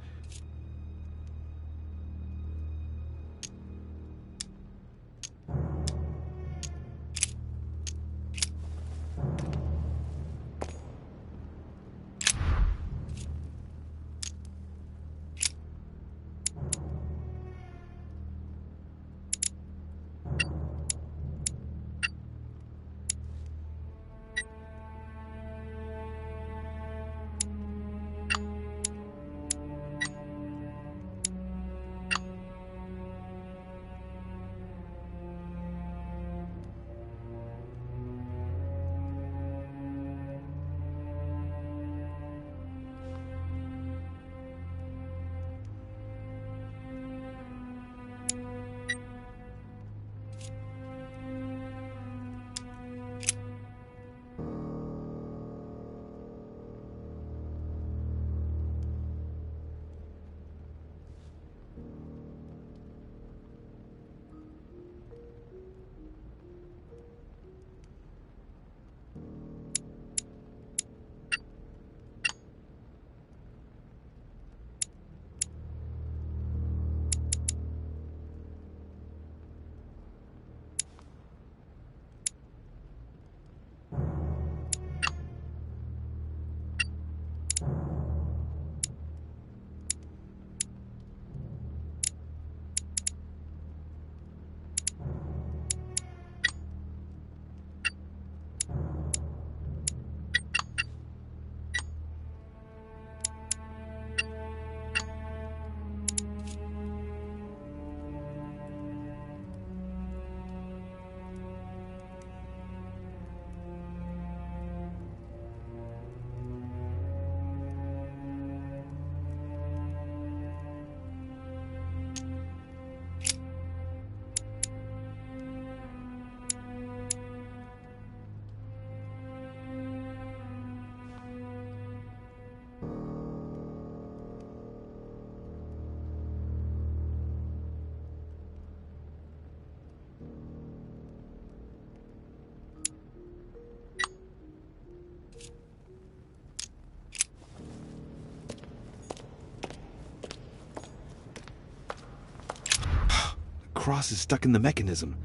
The cross is stuck in the mechanism.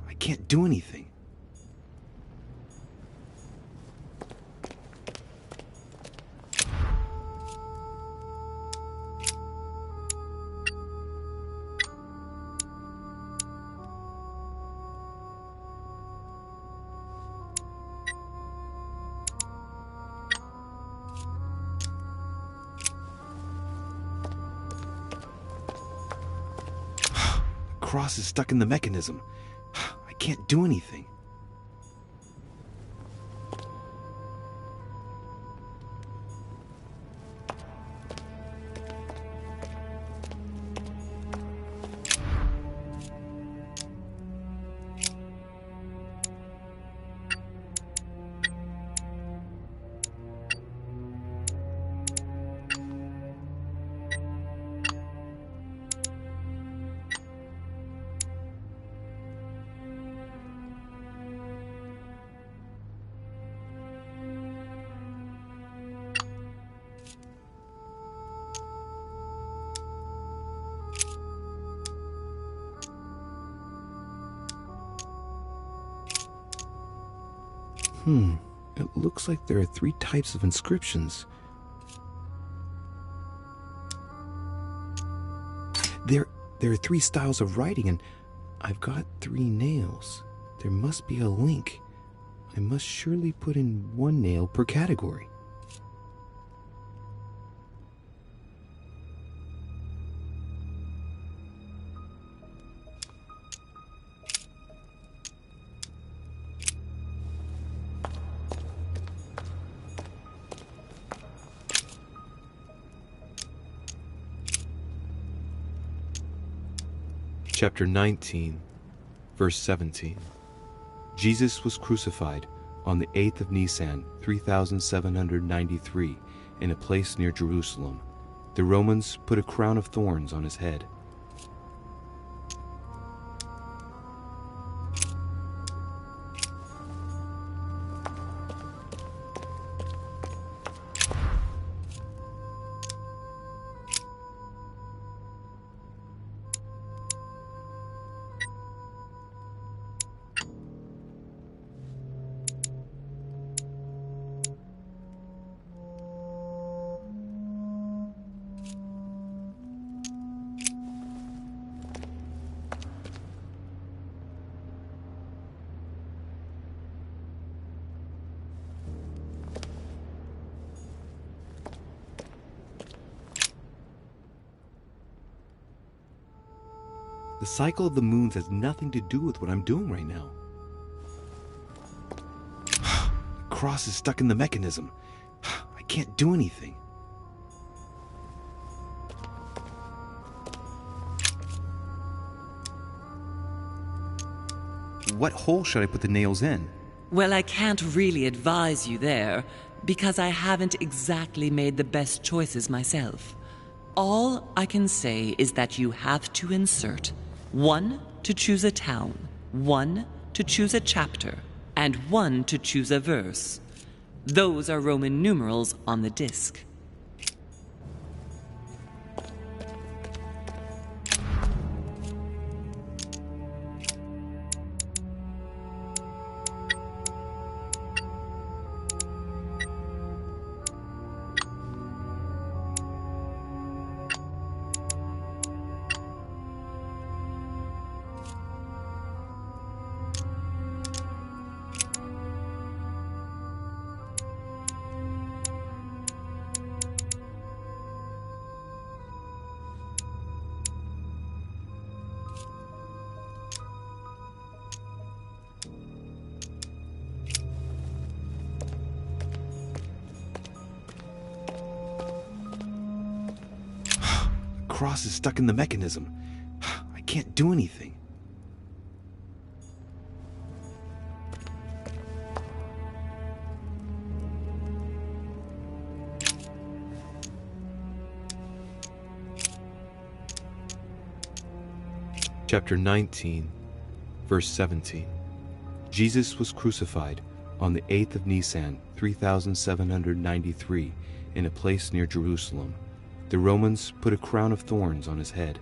I can't do anything. The cross is stuck in the mechanism. I can't do anything. It looks like there are 3 types of inscriptions. There are 3 styles of writing, and I've got 3 nails. There must be a link. I must surely put in 1 nail per category. Chapter 19, verse 17. Jesus was crucified on the 8th of Nisan, 3793, in a place near Jerusalem. The Romans put a crown of thorns on his head. The cycle of the moons has nothing to do with what I'm doing right now. The cross is stuck in the mechanism. I can't do anything. What hole should I put the nails in? Well, I can't really advise you there, because I haven't exactly made the best choices myself. All I can say is that you have to insert 1 to choose a town, 1 to choose a chapter, and 1 to choose a verse. Those are Roman numerals on the disc. The cross is stuck in the mechanism. I can't do anything. Chapter 19, verse 17. Jesus was crucified on the 8th of Nisan, 3793, in a place near Jerusalem. The Romans put a crown of thorns on his head.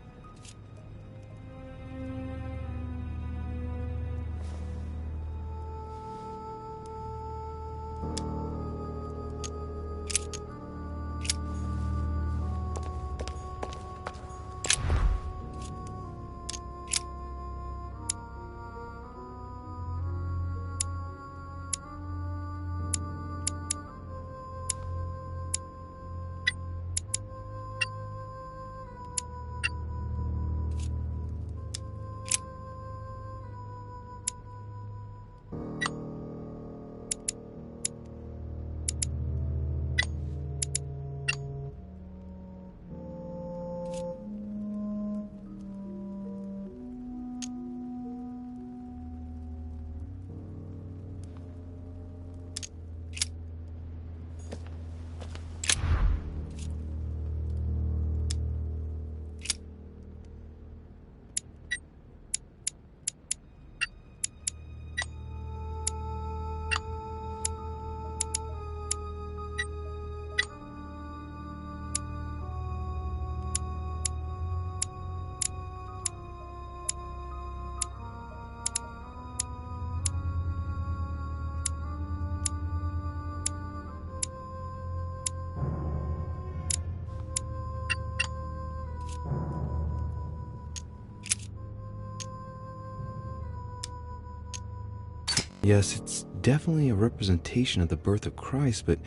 Yes, it's definitely a representation of the birth of Christ, but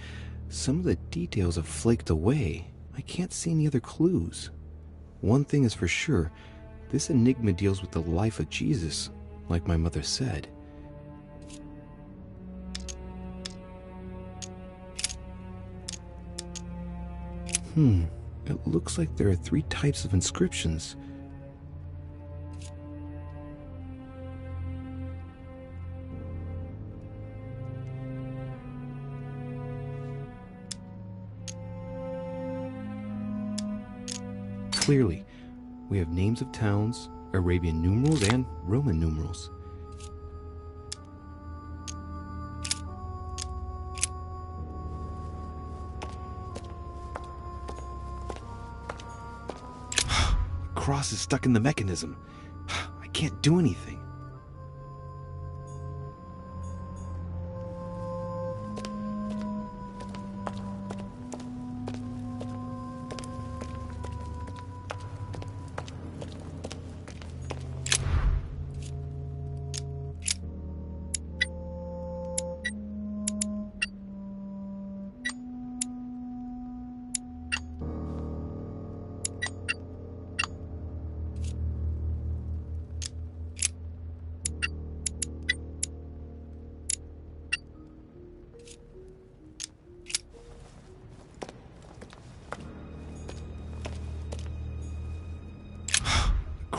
some of the details have flaked away. I can't see any other clues. One thing is for sure, this enigma deals with the life of Jesus, like my mother said. It looks like there are 3 types of inscriptions. Clearly, we have names of towns, Arabian numerals, and Roman numerals. The cross is stuck in the mechanism. I can't do anything.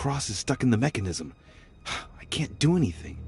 cross is stuck in the mechanism. I can't do anything.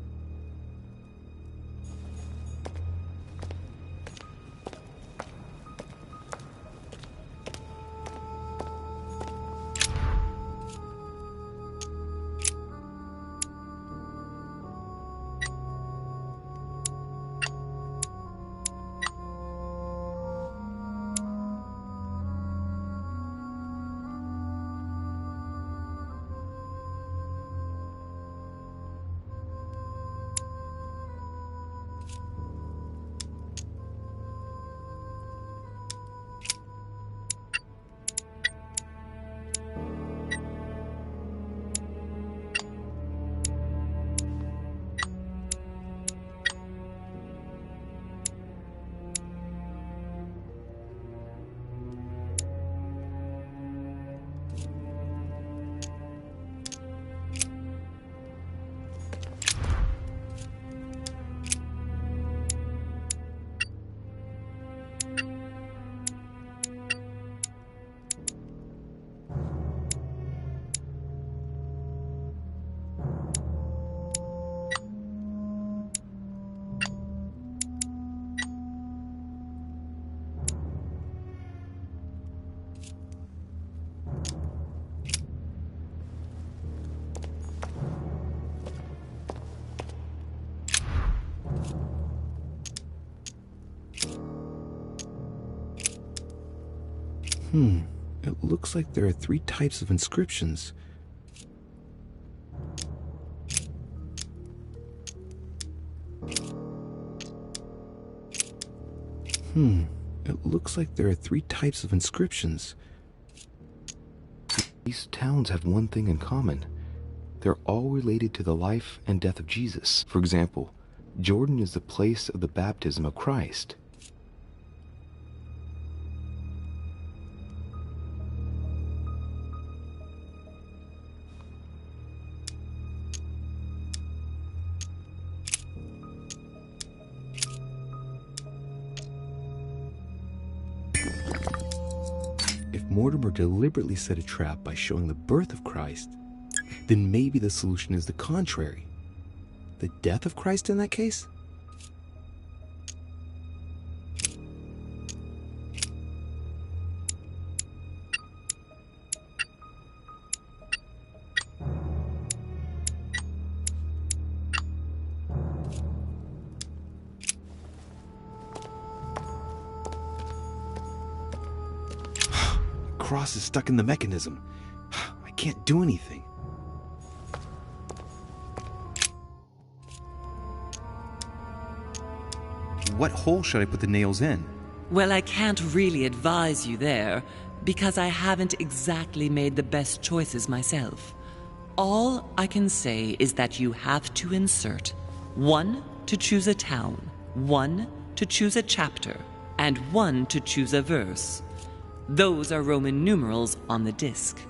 It looks like there are 3 types of inscriptions. It looks like there are 3 types of inscriptions. These towns have one thing in common. They're all related to the life and death of Jesus. For example, Jordan is the place of the baptism of Christ. If Mortimer deliberately set a trap by showing the birth of Christ, then maybe the solution is the contrary. The death of Christ in that case? Cross is stuck in the mechanism. I can't do anything. What hole should I put the nails in? Well, I can't really advise you there, because I haven't exactly made the best choices myself. All I can say is that you have to insert 1 to choose a town, 1 to choose a chapter, and 1 to choose a verse. Those are Roman numerals on the disc.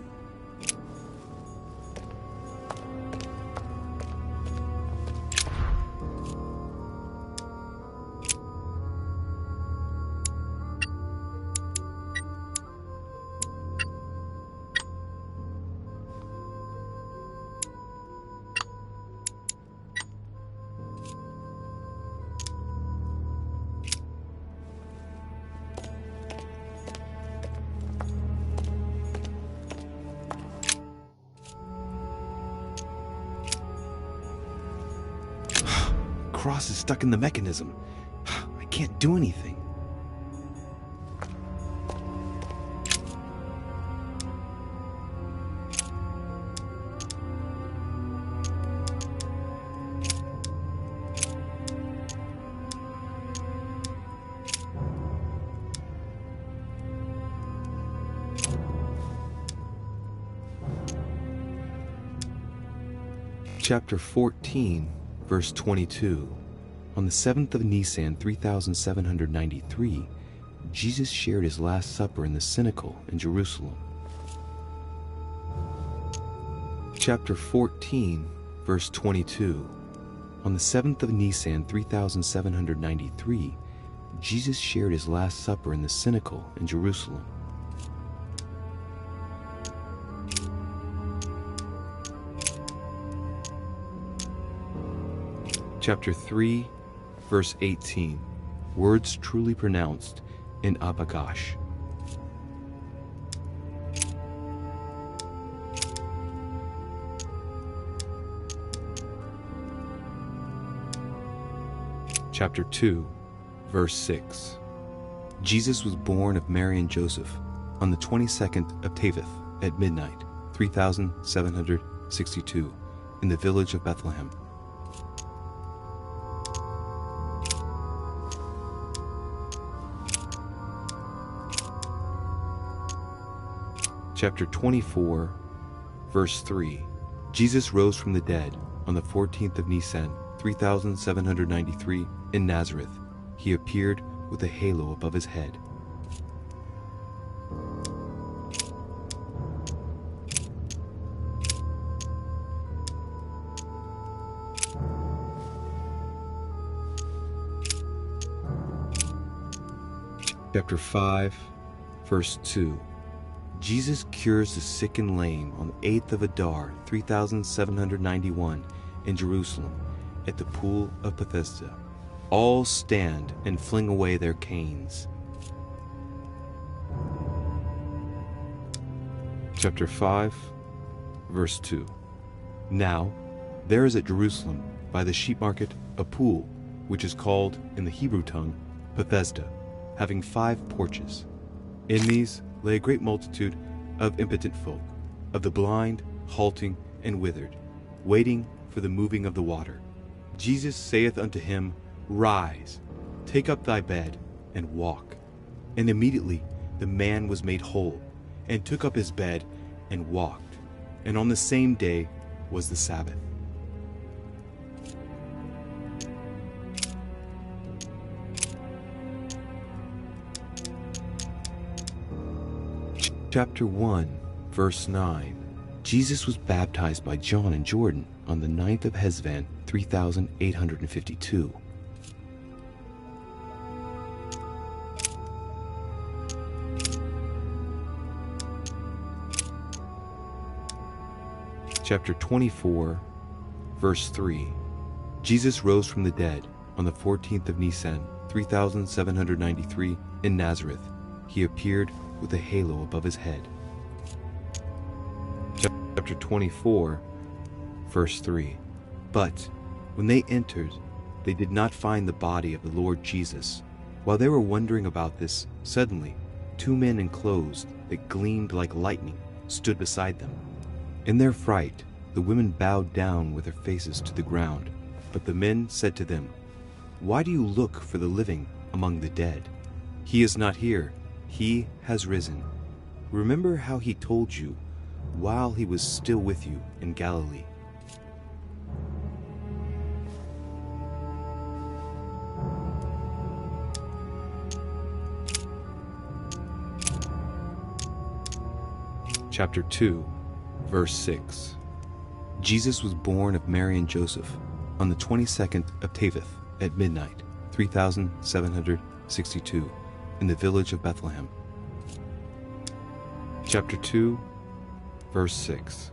Cross is stuck in the mechanism. I can't do anything. Chapter 14, verse 22. On the 7th of Nisan, 3793, Jesus shared his Last Supper in the Cenacle in Jerusalem. Chapter 14, verse 22. On the 7th of Nisan, 3793, Jesus shared his Last Supper in the Cenacle in Jerusalem. Chapter 3, verse 18. Words truly pronounced in Abagash. Chapter 2, verse 6. Jesus was born of Mary and Joseph on the 22nd of Teveth at midnight, 3762, in the village of Bethlehem. Chapter 24, verse 3. Jesus rose from the dead on the 14th of Nisan, 3793, in Nazareth. He appeared with a halo above his head. Chapter 5, verse 2. Jesus cures the sick and lame on the 8th of Adar, 3791, in Jerusalem, at the pool of Bethesda. All stand and fling away their canes. Chapter 5, verse 2. Now, there is at Jerusalem, by the sheep market, a pool, which is called, in the Hebrew tongue, Bethesda, having 5 porches. In these lay a great multitude of impotent folk, of the blind, halting, and withered, waiting for the moving of the water. Jesus saith unto him, Rise, take up thy bed, and walk. And immediately the man was made whole, and took up his bed, and walked. And on the same day was the Sabbath. Chapter 1, verse 9. Jesus was baptized by John in Jordan on the 9th of Hesvan, 3852. Chapter 24, verse 3. Jesus rose from the dead on the 14th of Nisan, 3793, in Nazareth. He appeared with a halo above his head. Chapter 24, verse 3. But when they entered, they did not find the body of the Lord Jesus. While they were wondering about this, suddenly 2 men in clothes that gleamed like lightning stood beside them. In their fright, the women bowed down with their faces to the ground. But the men said to them, Why do you look for the living among the dead? He is not here. He has risen. Remember how he told you while he was still with you in Galilee. Chapter 2, verse 6. Jesus was born of Mary and Joseph on the 22nd of Teveth at midnight, 3762, in the village of Bethlehem. Chapter 2, verse 6.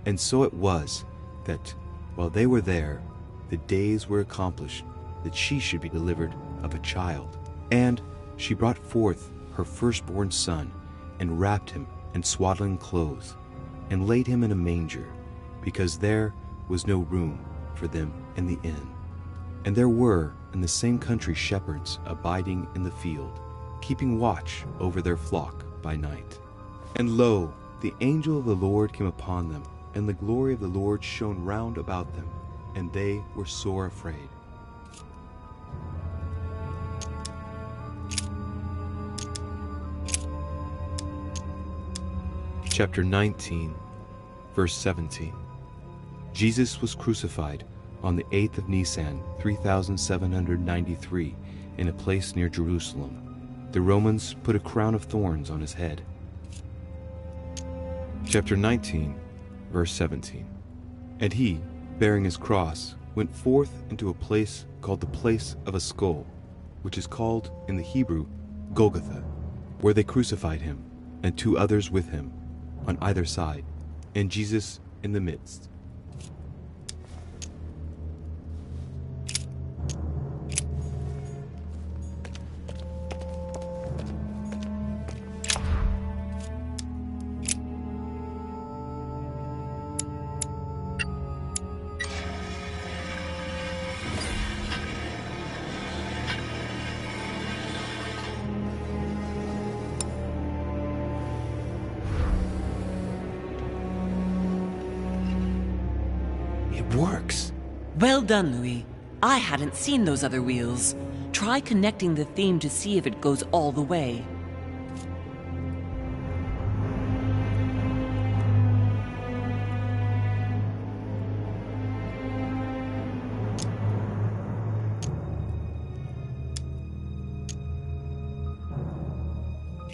And so it was that, while they were there, the days were accomplished that she should be delivered of a child. And she brought forth her firstborn son, and wrapped him in swaddling clothes, and laid him in a manger, because there was no room for them in the inn. And there were in the same country shepherds abiding in the field, keeping watch over their flock by night. And lo, the angel of the Lord came upon them, and the glory of the Lord shone round about them, and they were sore afraid. Chapter 19, verse 17. Jesus was crucified on the 8th of Nisan, 3793, in a place near Jerusalem. The Romans put a crown of thorns on his head. Chapter 19, verse 17. And he, bearing his cross, went forth into a place called the place of a skull, which is called in the Hebrew Golgotha, where they crucified him, and 2 others with him, on either side, and Jesus in the midst. works. Well done, Louis. I hadn't seen those other wheels. Try connecting the theme to see if it goes all the way.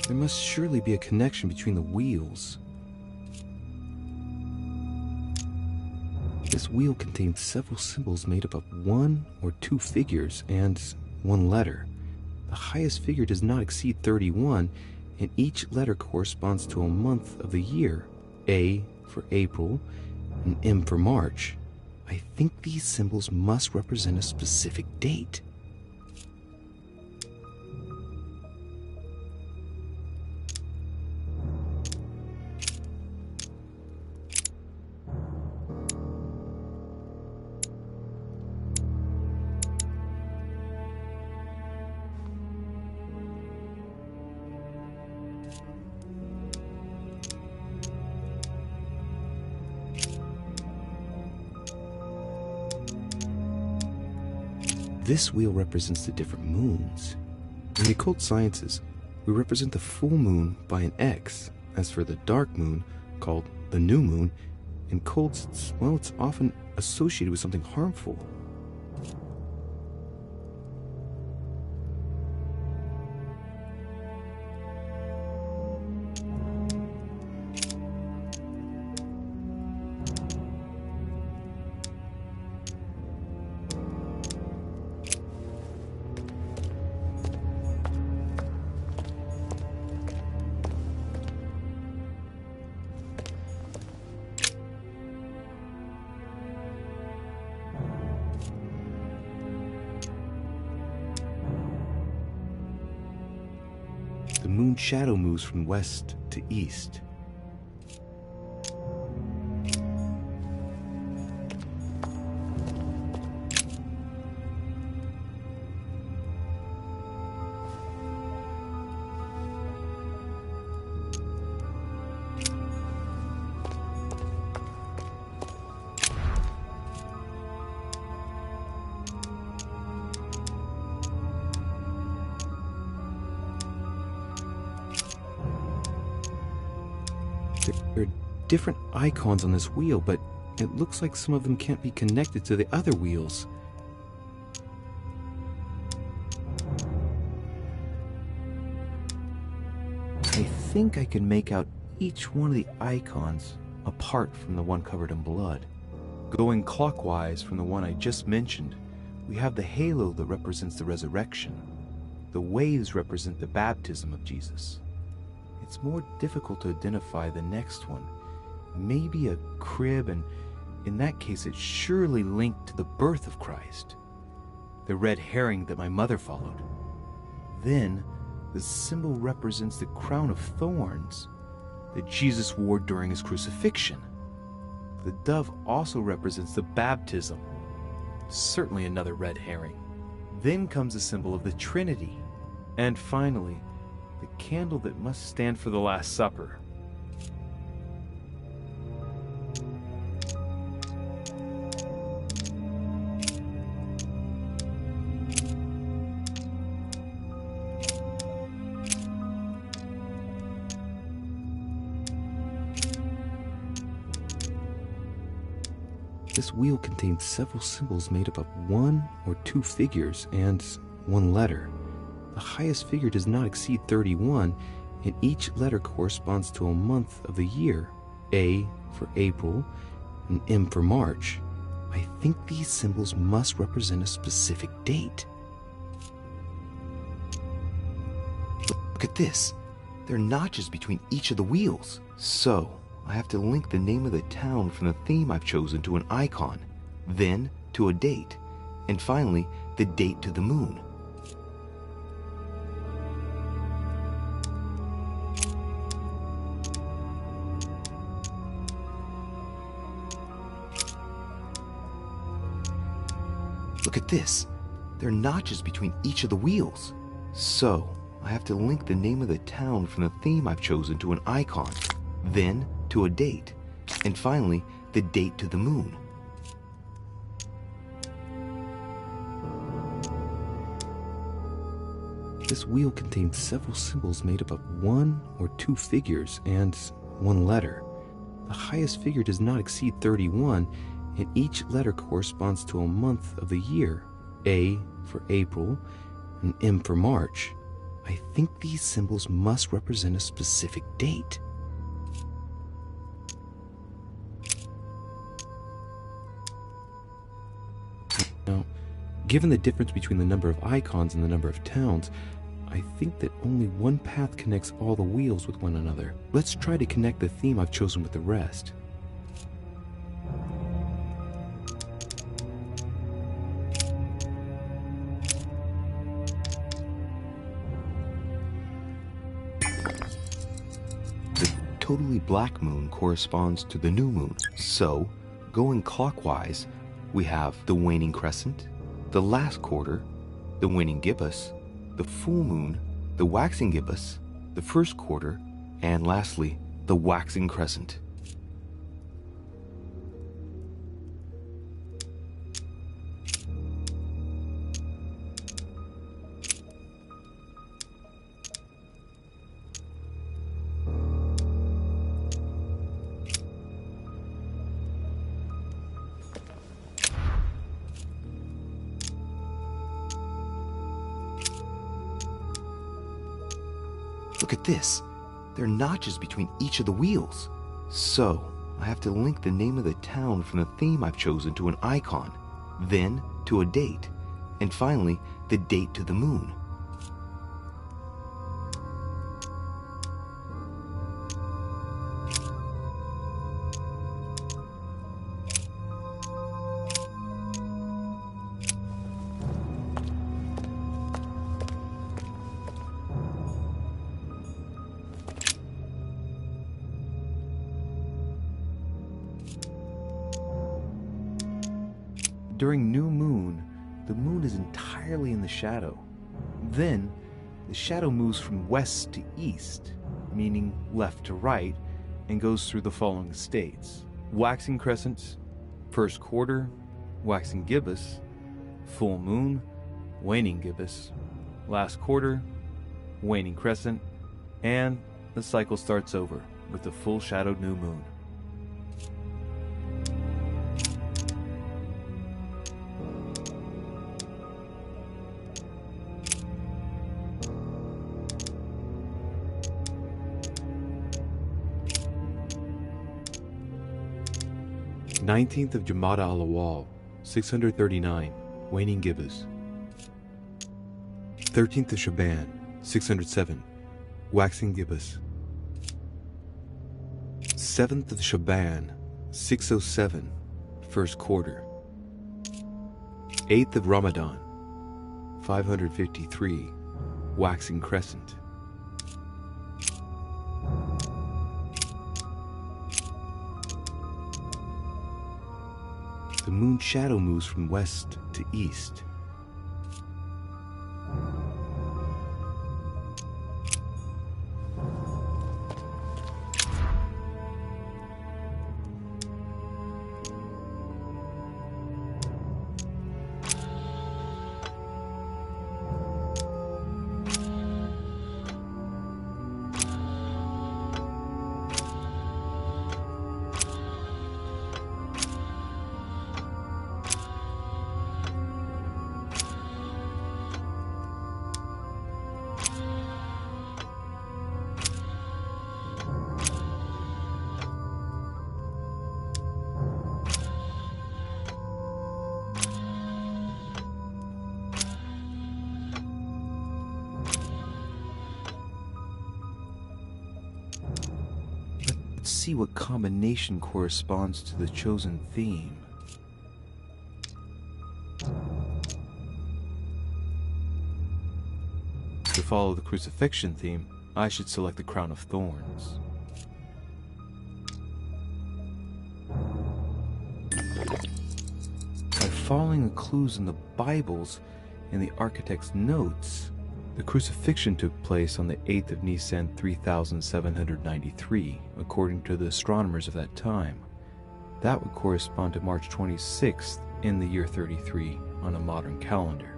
There must surely be a connection between the wheels. This wheel contains several symbols made up of 1 or 2 figures and 1 letter. The highest figure does not exceed 31, and each letter corresponds to a month of the year. A for April, and M for March. I think these symbols must represent a specific date. This wheel represents the different moons. In the occult sciences, we represent the full moon by an X. As for the dark moon, called the new moon, in cults, it's often associated with something harmful. The moon's shadow moves from west to east. There are different icons on this wheel, but it looks like some of them can't be connected to the other wheels. I think I can make out each one of the icons apart from the one covered in blood. Going clockwise from the one I just mentioned, we have the halo that represents the resurrection. The waves represent the baptism of Jesus. It's more difficult to identify the next one. Maybe a crib, and in that case it's surely linked to the birth of Christ. The red herring that my mother followed. Then, the symbol represents the crown of thorns that Jesus wore during his crucifixion. The dove also represents the baptism. Certainly another red herring. Then comes the symbol of the Trinity. And finally, the candle that must stand for the Last Supper. This wheel contains several symbols made up of 1 or 2 figures and 1 letter. The highest figure does not exceed 31, and each letter corresponds to a month of the year. A for April, and M for March. I think these symbols must represent a specific date. Look at this. There are notches between each of the wheels. So, I have to link the name of the town from the theme I've chosen to an icon, then to a date, and finally the date to the moon. Look at this. There are notches between each of the wheels. So, I have to link the name of the town from the theme I've chosen to an icon, then to a date, and finally the date to the moon. This wheel contains several symbols made up of 1 or 2 figures and 1 letter. The highest figure does not exceed 31, and each letter corresponds to a month of the year. A for April, and M for March. I think these symbols must represent a specific date. Now, given the difference between the number of icons and the number of towns, I think that only one path connects all the wheels with one another. Let's try to connect the theme I've chosen with the rest. The totally black moon corresponds to the new moon. So, going clockwise, we have the waning crescent, the last quarter, the waning gibbous, the full moon, the waxing gibbous, the first quarter, and lastly, the waxing crescent. Look at this. There are notches between each of the wheels. So, I have to link the name of the town from the theme I've chosen to an icon, then to a date, and finally, the date to the moon. During new moon, the moon is entirely in the shadow. Then, the shadow moves from west to east, meaning left to right, and goes through the following states: waxing crescent, first quarter, waxing gibbous, full moon, waning gibbous, last quarter, waning crescent, and the cycle starts over with the full shadowed new moon. Nineteenth of Jamada al-Awwal, 639, waning gibbous. 13th of Shaban, 607, waxing gibbous. 7th of Shaban, 607, first quarter. 8th of Ramadan, 553, waxing crescent. The moon shadow moves from west to east. See what combination corresponds to the chosen theme. To follow the crucifixion theme, I should select the crown of thorns. By following the clues in the Bibles and the architect's notes, the crucifixion took place on the 8th of Nisan 3793, according to the astronomers of that time. That would correspond to March 26th in the year 33 on a modern calendar.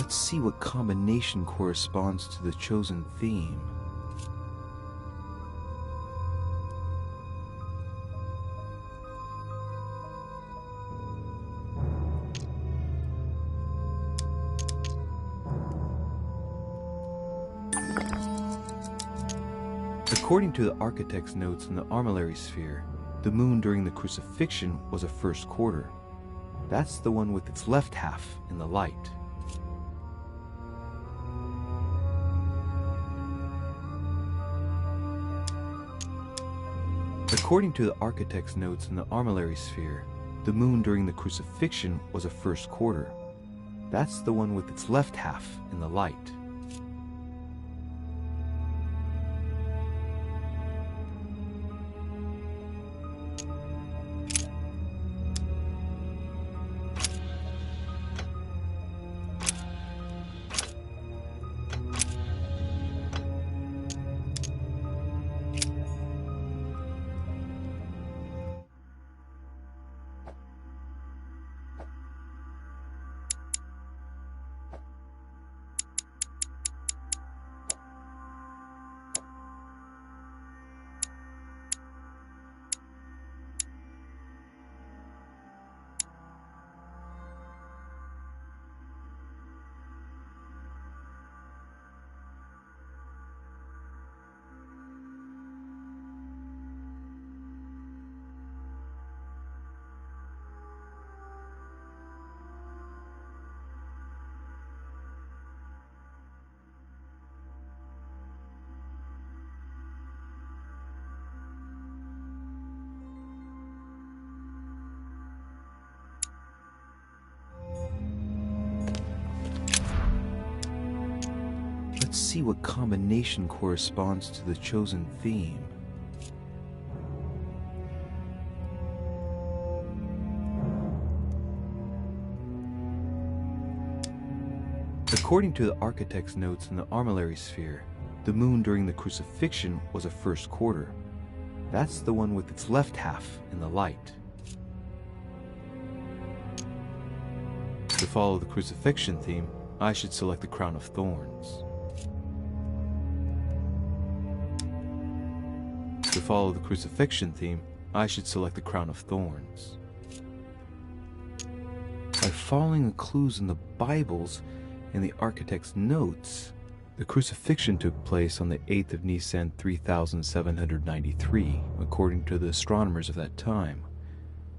Let's see what combination corresponds to the chosen theme. According to the architect's notes in the armillary sphere, the moon during the crucifixion was a first quarter. That's the one with its left half in the light. According to the architect's notes in the armillary sphere, the moon during the crucifixion was a first quarter. That's the one with its left half in the light. Let's see what combination corresponds to the chosen theme. According to the architect's notes in the armillary sphere, the moon during the crucifixion was a first quarter. That's the one with its left half in the light. To follow the crucifixion theme, I should select the crown of thorns. To follow the crucifixion theme, I should select the crown of thorns. By following the clues in the Bibles and the architect's notes, the crucifixion took place on the 8th of Nisan 3793, according to the astronomers of that time.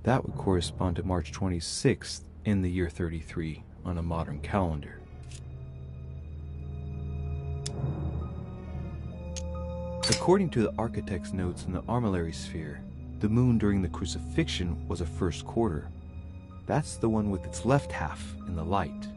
That would correspond to March 26th in the year 33 on a modern calendar. According to the architect's notes in the armillary sphere, the moon during the crucifixion was a first quarter. That's the one with its left half in the light.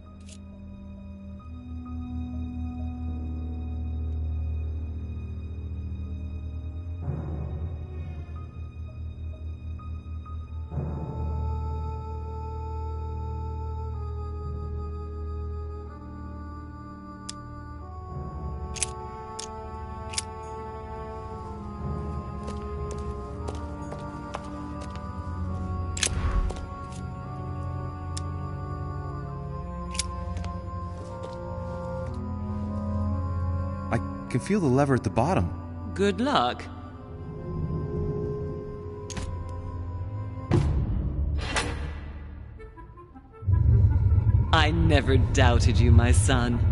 I can feel the lever at the bottom. Good luck. I never doubted you, my son.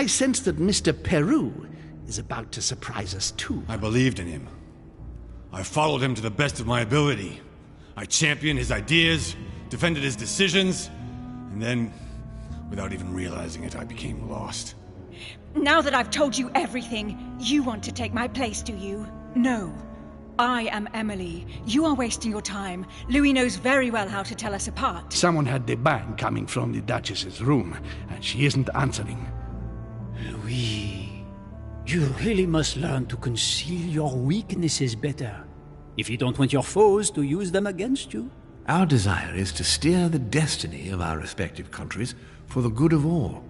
I sense that Mr. Peru is about to surprise us too. I believed in him. I followed him to the best of my ability. I championed his ideas, defended his decisions, and then, without even realizing it, I became lost. Now that I've told you everything, you want to take my place, do you? No. I am Emily. You are wasting your time. Louis knows very well how to tell us apart. Someone had the bang coming from the Duchess's room, and she isn't answering. Louis, you really must learn to conceal your weaknesses better, if you don't want your foes to use them against you. Our desire is to steer the destiny of our respective countries for the good of all,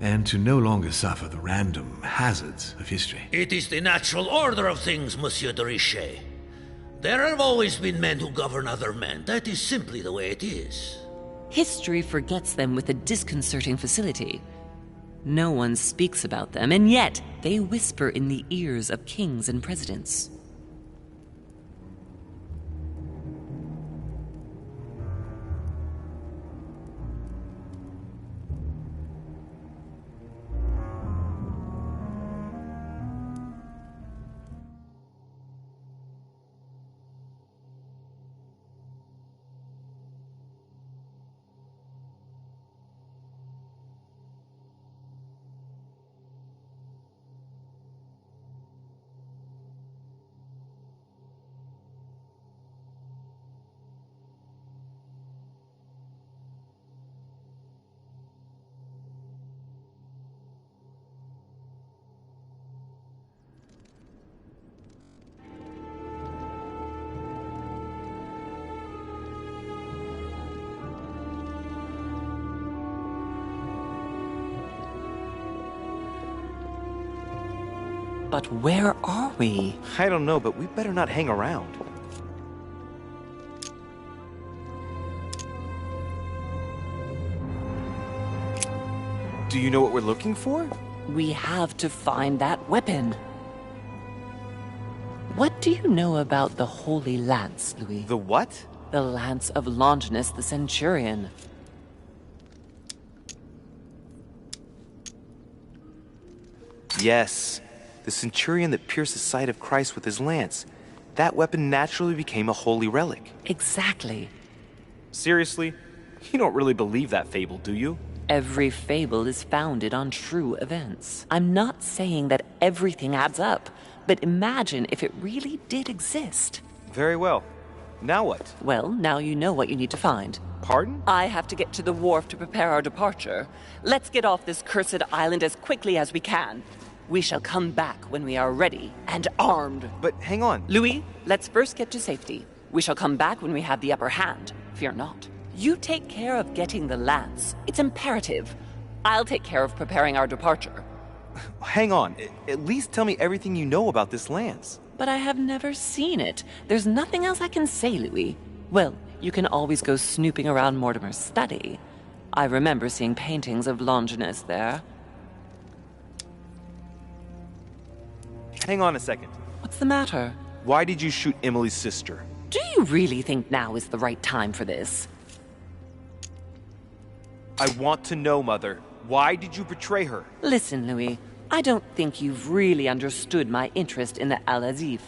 and to no longer suffer the random hazards of history. It is the natural order of things, Monsieur de Richet. There have always been men who govern other men. That is simply the way it is. History forgets them with a disconcerting facility. No one speaks about them, and yet they whisper in the ears of kings and presidents. But where are we? I don't know, but we better not hang around. Do you know what we're looking for? We have to find that weapon. What do you know about the Holy Lance, Louis? The what? The Lance of Longinus the Centurion. Yes. The centurion that pierced the side of Christ with his lance. That weapon naturally became a holy relic. Exactly. Seriously? You don't really believe that fable, do you? Every fable is founded on true events. I'm not saying that everything adds up, but imagine if it really did exist. Very well. Now what? Well, now you know what you need to find. Pardon? I have to get to the wharf to prepare our departure. Let's get off this cursed island as quickly as we can. We shall come back when we are ready and armed. But hang on. Louis, let's first get to safety. We shall come back when we have the upper hand. Fear not. You take care of getting the lance. It's imperative. I'll take care of preparing our departure. Hang on. At least tell me everything you know about this lance. But I have never seen it. There's nothing else I can say, Louis. Well, you can always go snooping around Mortimer's study. I remember seeing paintings of Longinus there. Hang on a second. What's the matter? Why did you shoot Emily's sister? Do you really think now is the right time for this? I want to know, Mother. Why did you betray her? Listen, Louis. I don't think you've really understood my interest in the Al-Azif.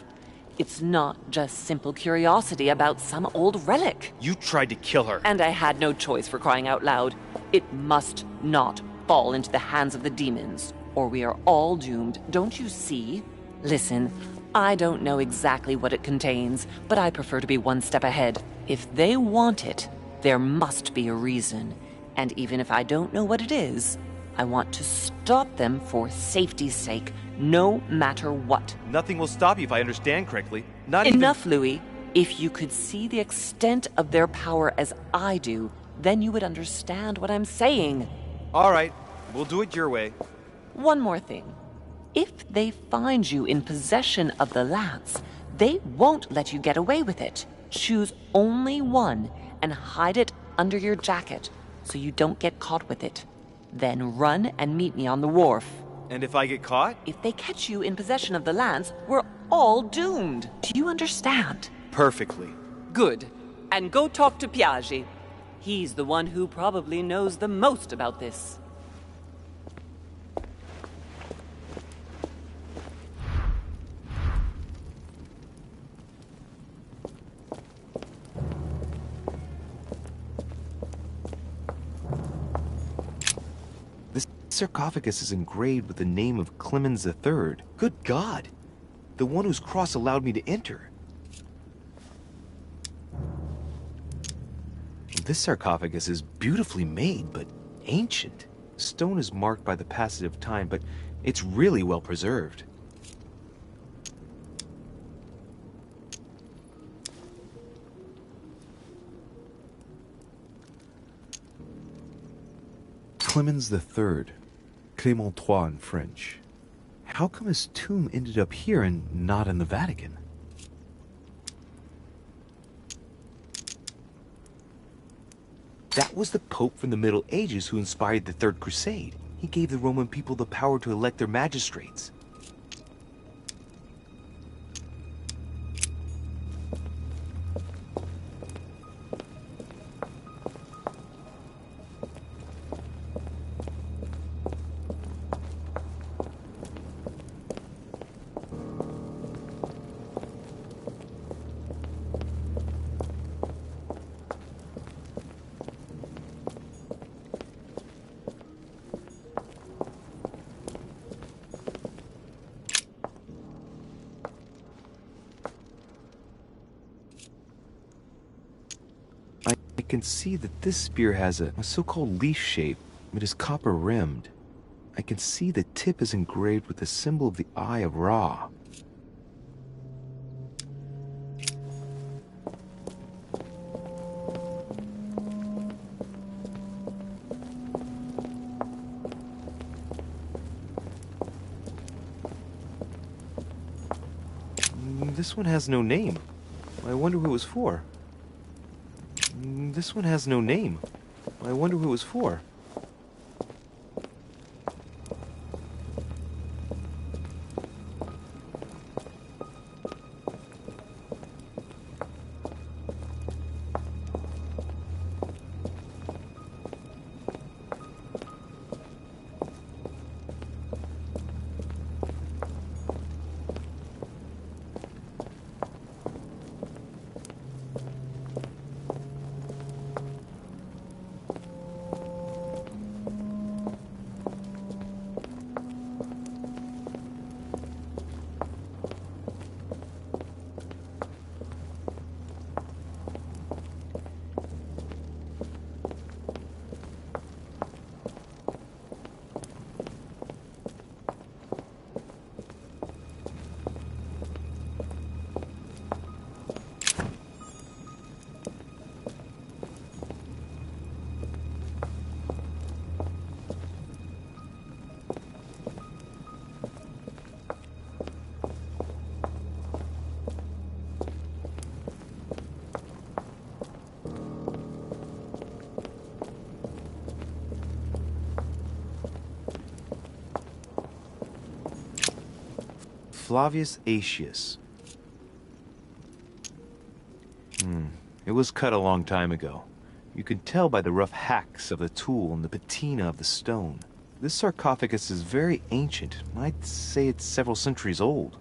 It's not just simple curiosity about some old relic. You tried to kill her. And I had no choice, for crying out loud. It must not fall into the hands of the demons, or we are all doomed, don't you see? Listen, I don't know exactly what it contains, but I prefer to be one step ahead. If they want it, there must be a reason. And even if I don't know what it is, I want to stop them for safety's sake, no matter what. Nothing will stop you if I understand correctly. Enough, Louis. If you could see the extent of their power as I do, then you would understand what I'm saying. All right, we'll do it your way. One more thing. If they find you in possession of the lance, they won't let you get away with it. Choose only one and hide it under your jacket so you don't get caught with it. Then run and meet me on the wharf. And if I get caught? If they catch you in possession of the lance, we're all doomed. Do you understand? Perfectly. Good. And go talk to Piaggi. He's the one who probably knows the most about this. sarcophagus is engraved with the name of Clemens III. Good God! The one whose cross allowed me to enter. This sarcophagus is beautifully made, but ancient. The stone is marked by the passage of time, but it's really well preserved. Clemens III, Clément III in French. How come his tomb ended up here and not in the Vatican? That was the Pope from the Middle Ages who inspired the Third Crusade. He gave the Roman people the power to elect their magistrates. I can see that this spear has a so-called leaf shape. It is copper-rimmed. I can see the tip is engraved with the symbol of the Eye of Ra. This one has no name. I wonder who it was for. This one has no name. I wonder who it was for. Flavius Aetius. It was cut a long time ago. You can tell by the rough hacks of the tool and the patina of the stone. This sarcophagus is very ancient. I'd say it's several centuries old.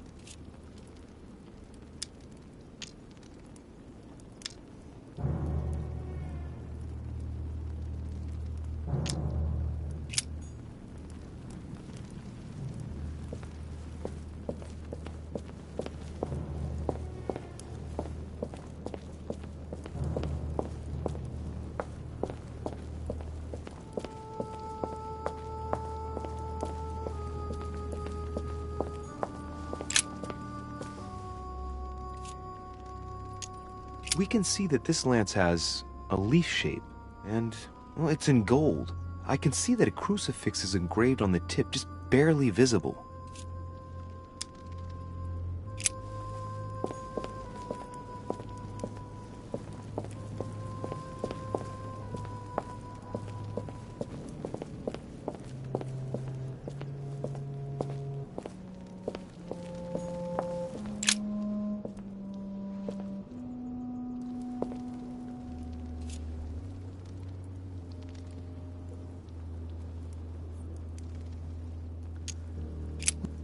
We can see that this lance has a leaf shape, and, well, it's in gold. I can see that a crucifix is engraved on the tip, just barely visible.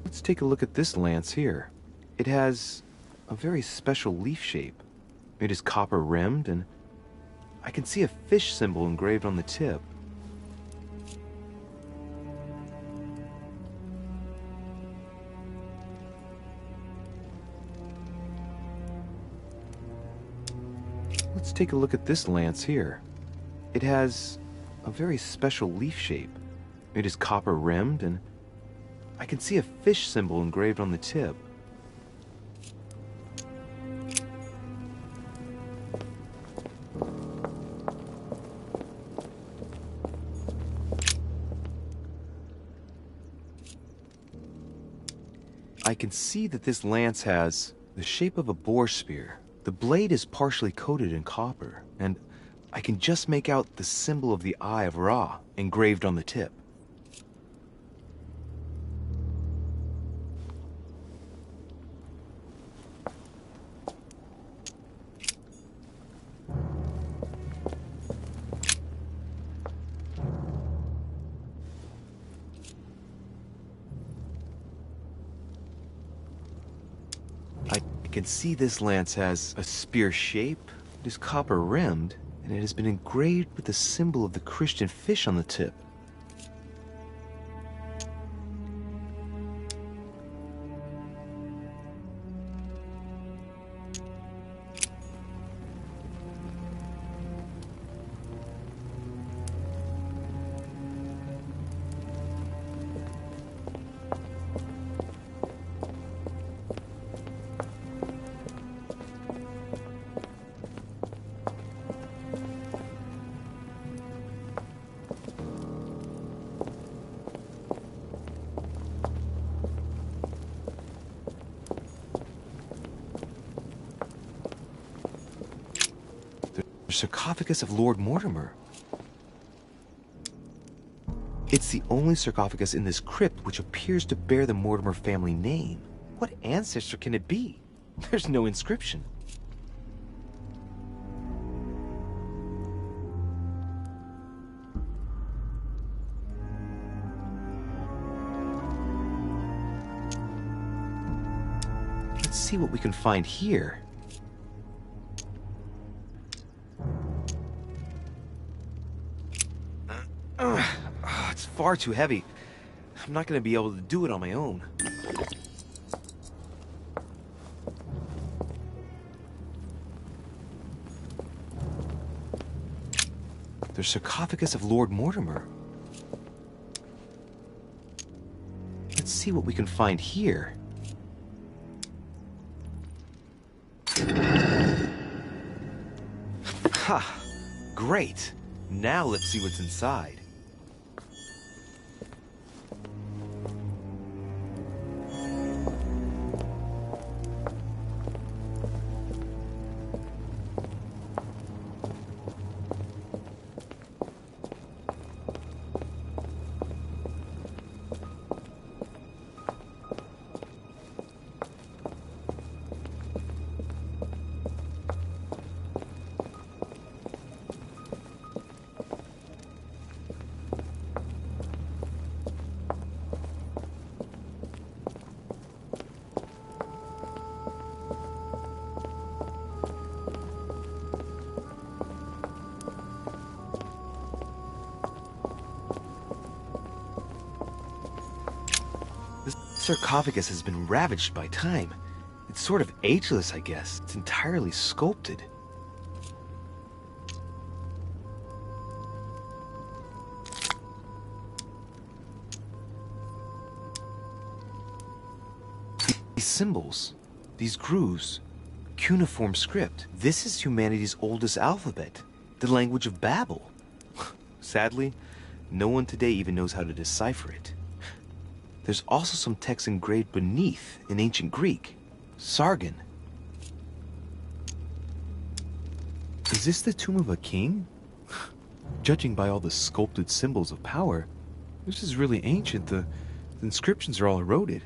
Let's take a look at this lance here. It has a very special leaf shape. It is copper-rimmed, and I can see a fish symbol engraved on the tip. Let's take a look at this lance here. It has a very special leaf shape. It is copper rimmed, and I can see a fish symbol engraved on the tip. I can see that this lance has the shape of a boar spear. The blade is partially coated in copper, and I can just make out the symbol of the Eye of Ra engraved on the tip. I can see this lance has a spear shape, it is copper rimmed, and it has been engraved with the symbol of the Christian fish on the tip. Sarcophagus of Lord Mortimer. It's the only sarcophagus in this crypt which appears to bear the Mortimer family name. What ancestor can it be? There's no inscription. Let's see what we can find here. It's far too heavy. I'm not going to be able to do it on my own. The sarcophagus of Lord Mortimer. Let's see what we can find here. Ha! Great! Now let's see what's inside. This sarcophagus has been ravaged by time. It's sort of ageless, I guess. It's entirely sculpted. These symbols, these grooves, cuneiform script. This is humanity's oldest alphabet, the language of Babel. Sadly, no one today even knows how to decipher it. There's also some text engraved beneath in ancient Greek. Sargon. Is this the tomb of a king? Judging by all the sculpted symbols of power, this is really ancient. The inscriptions are all eroded.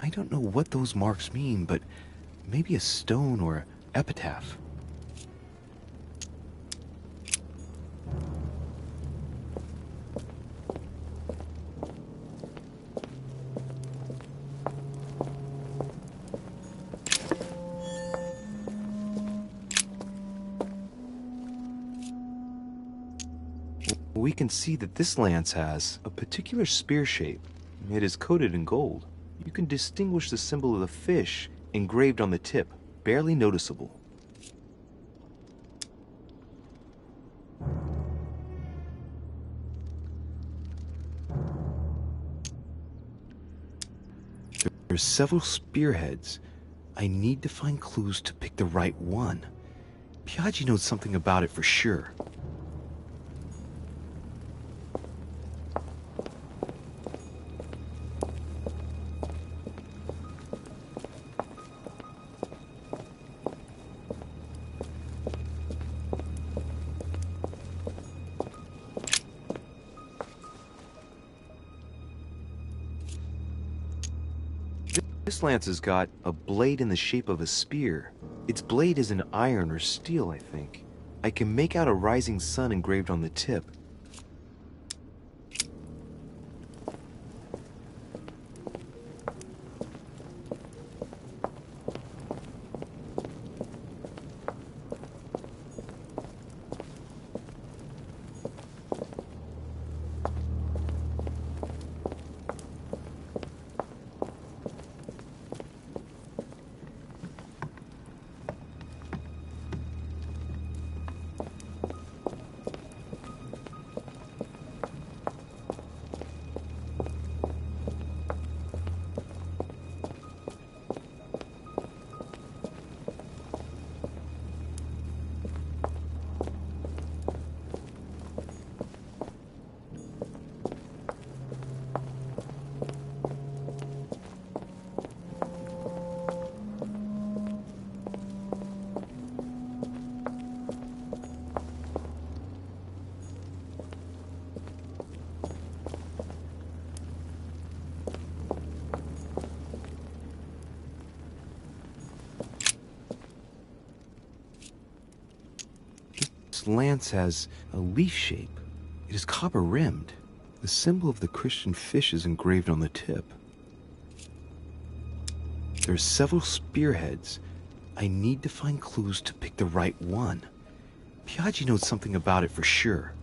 I don't know what those marks mean, but maybe a stone or epitaph. We can see that this lance has a particular spear shape. It is coated in gold. You can distinguish the symbol of the fish engraved on the tip, barely noticeable. There's several spearheads. I need to find clues to pick the right one. Piaggi knows something about it for sure. This lance has got a blade in the shape of a spear. Its blade is an iron or steel, I think. I can make out a rising sun engraved on the tip. This lance has a leaf shape. It is copper-rimmed. The symbol of the Christian fish is engraved on the tip. There are several spearheads. I need to find clues to pick the right one. Piaggi knows something about it for sure.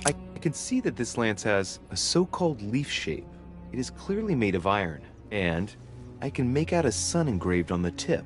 I can see that this lance has a so-called leaf shape. It is clearly made of iron, and I can make out a sun engraved on the tip.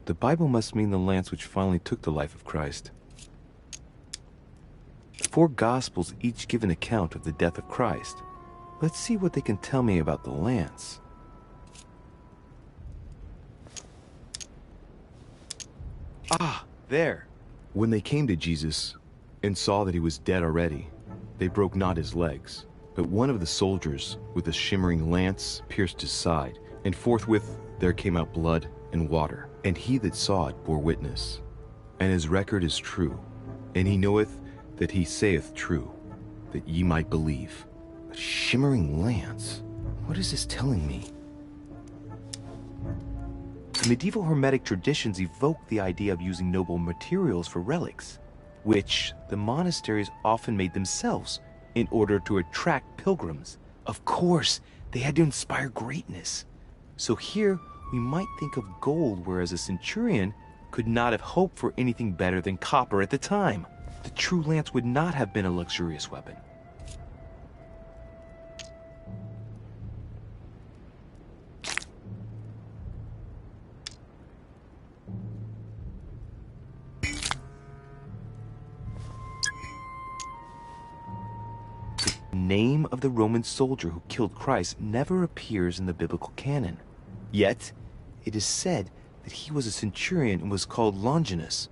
The Bible must mean the lance which finally took the life of Christ. The 4 Gospels each give an account of the death of Christ. Let's see what they can tell me about the lance. Ah, there! When they came to Jesus and saw that he was dead already, they broke not his legs, but one of the soldiers with a shimmering lance pierced his side, and forthwith there came out blood and water. And he that saw it bore witness, and his record is true, and he knoweth that he saith true, that ye might believe. A shimmering lance? What is this telling me? The medieval Hermetic traditions evoke the idea of using noble materials for relics, which the monasteries often made themselves in order to attract pilgrims. Of course, they had to inspire greatness. So here, we might think of gold, whereas a centurion could not have hoped for anything better than copper at the time. The true lance would not have been a luxurious weapon. The name of the Roman soldier who killed Christ never appears in the biblical canon. Yet, it is said that he was a centurion and was called Longinus.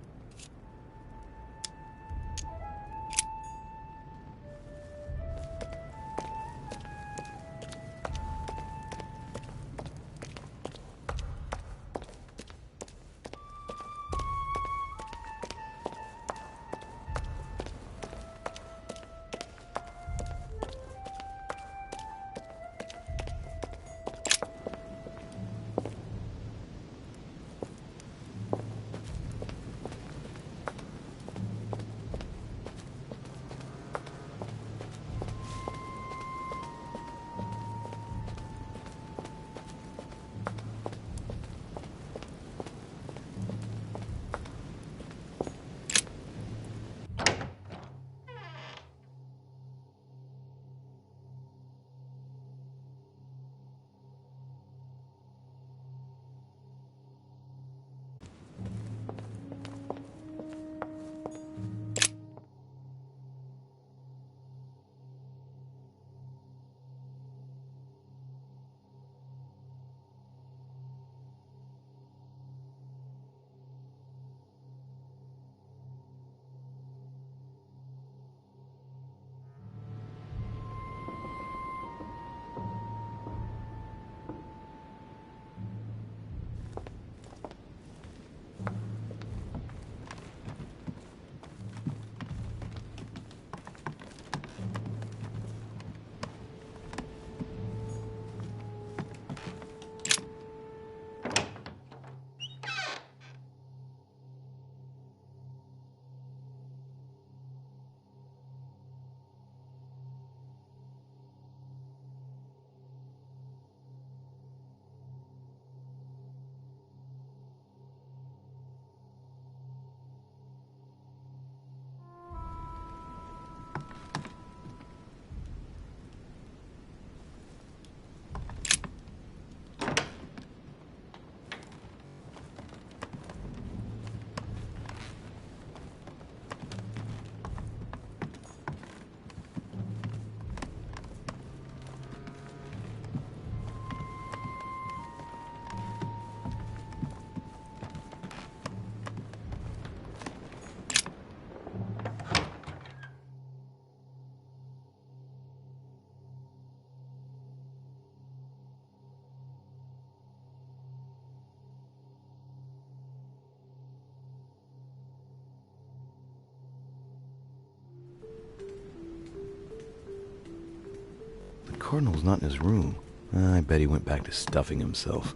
Cardinal's not in his room. I bet he went back to stuffing himself.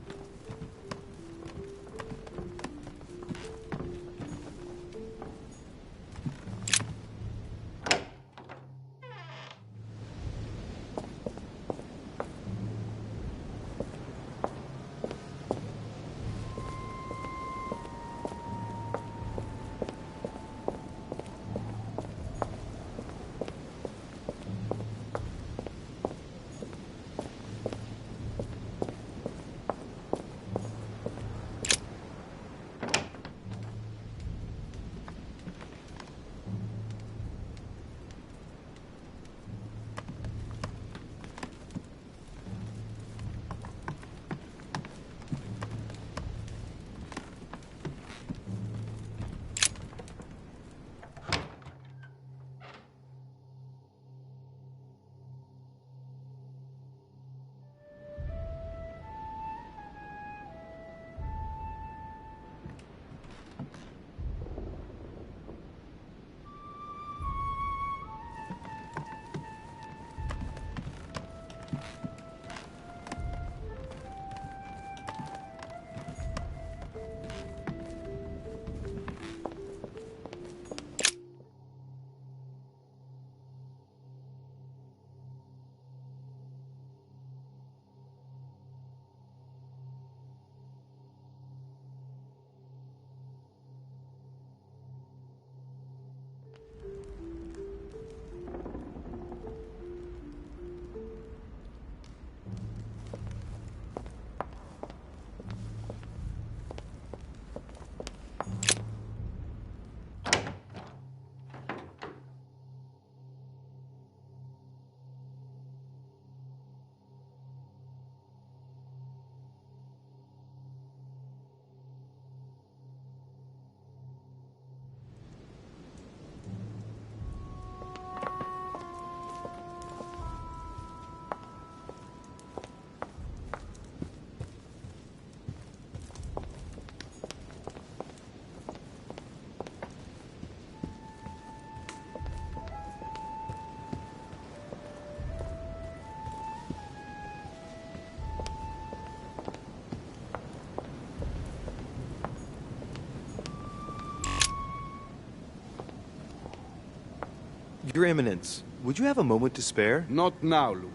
Your Eminence, would you have a moment to spare? Not now, Louis.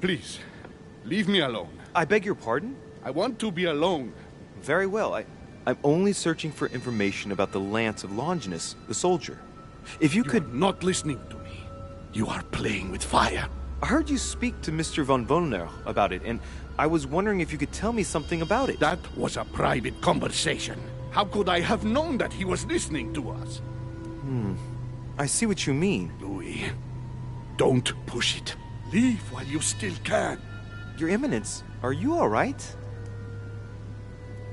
Please, leave me alone. I beg your pardon? I want to be alone. Very well. I'm only searching for information about the lance of Longinus, the soldier. If you could... are not listening to me. You are playing with fire. I heard you speak to Mr. von Wollner about it, and I was wondering if you could tell me something about it. That was a private conversation. How could I have known that he was listening to us? I see what you mean. Louis, don't push it. Leave while you still can. Your Eminence, are you all right?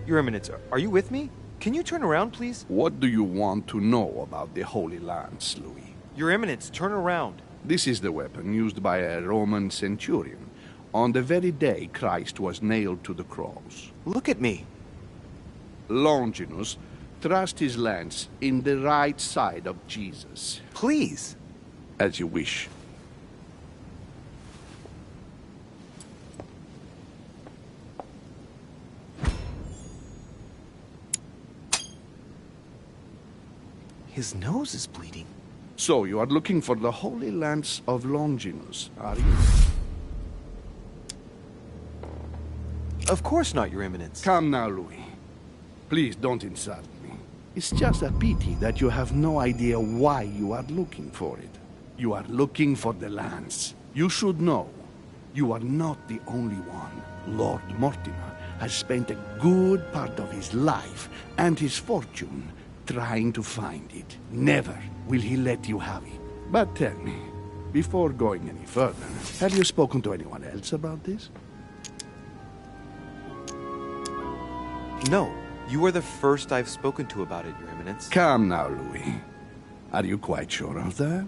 Your Eminence, are you with me? Can you turn around, please? What do you want to know about the Holy Lance, Louis? Your Eminence, turn around. This is the weapon used by a Roman centurion on the very day Christ was nailed to the cross. Look at me. Longinus thrust his lance in the right side of Jesus. Please. As you wish. His nose is bleeding. So you are looking for the Holy Lance of Longinus, are you? Of course not, Your Eminence. Come now, Louis. Please don't insult me. It's just a pity that you have no idea why you are looking for it. You are looking for the lance. You should know. You are not the only one. Lord Mortimer has spent a good part of his life and his fortune trying to find it. Never will he let you have it. But tell me, before going any further, have you spoken to anyone else about this? No. You are the first I've spoken to about it, Your Eminence. Come now, Louis. Are you quite sure of that?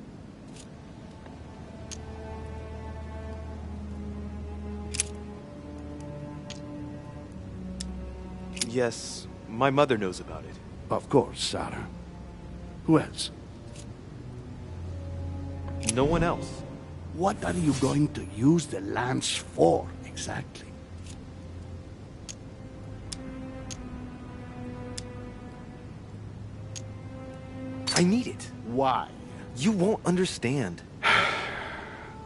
Yes, my mother knows about it. Of course, Sarah. Who else? No one else. What are you going to use the lance for, exactly? I need it. Why? You won't understand.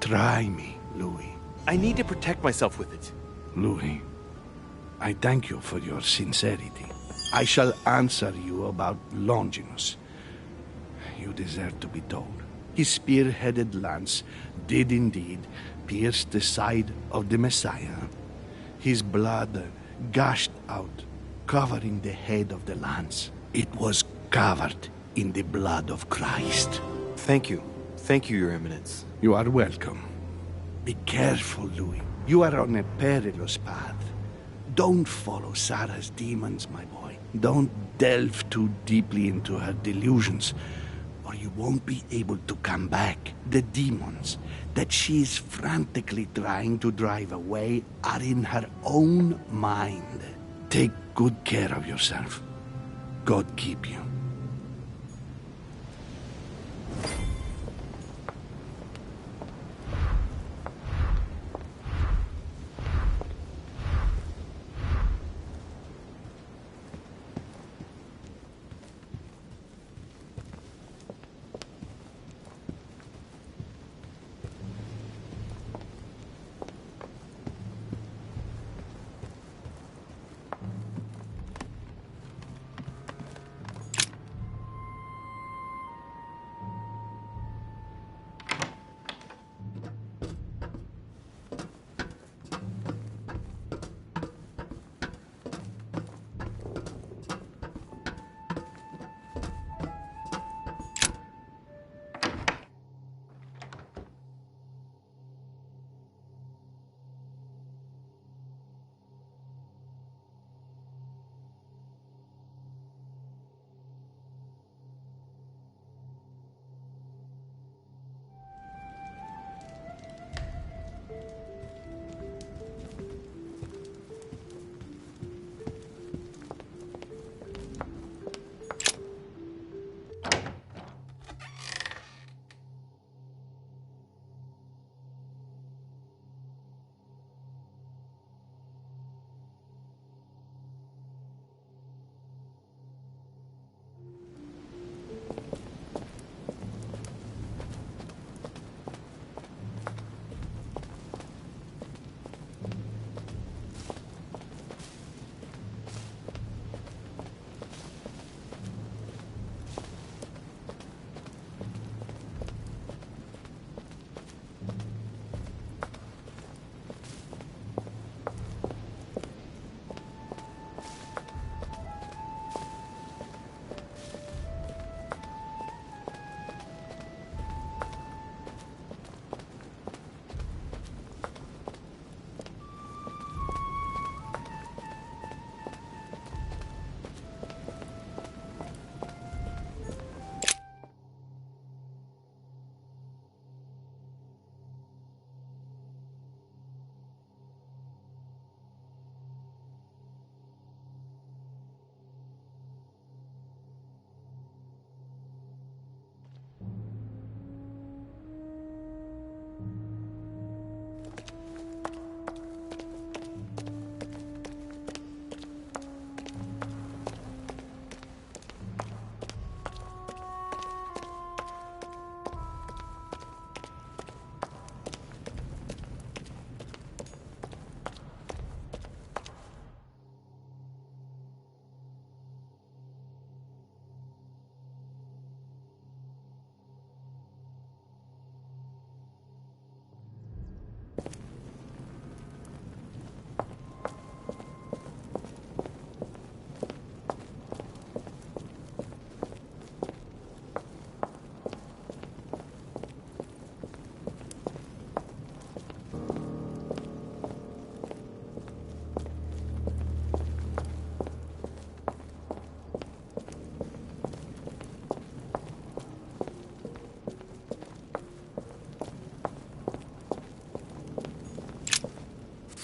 Try me, Louis. I need to protect myself with it. Louis, I thank you for your sincerity. I shall answer you about Longinus. You deserve to be told. His spear-headed lance did indeed pierce the side of the Messiah. His blood gushed out, covering the head of the lance. It was covered in the blood of Christ. Thank you. Thank you, Your Eminence. You are welcome. Be careful, Louis. You are on a perilous path. Don't follow Sarah's demons, my boy. Don't delve too deeply into her delusions, or you won't be able to come back. The demons that she is frantically trying to drive away are in her own mind. Take good care of yourself. God keep you.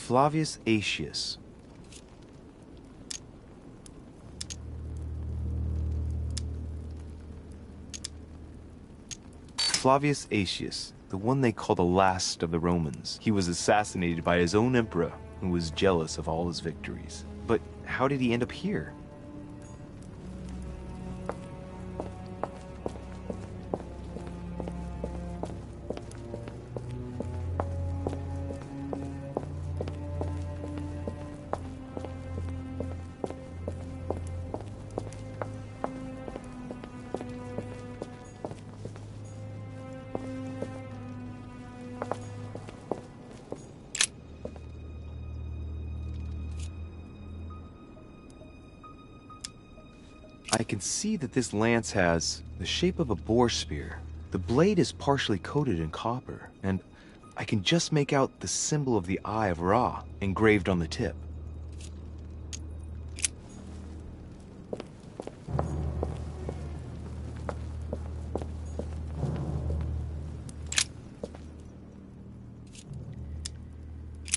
Flavius Aetius. Flavius Aetius, the one they call the last of the Romans. He was assassinated by his own emperor, who was jealous of all his victories. But how did he end up here? I can see that this lance has the shape of a boar spear. The blade is partially coated in copper, and I can just make out the symbol of the Eye of Ra engraved on the tip.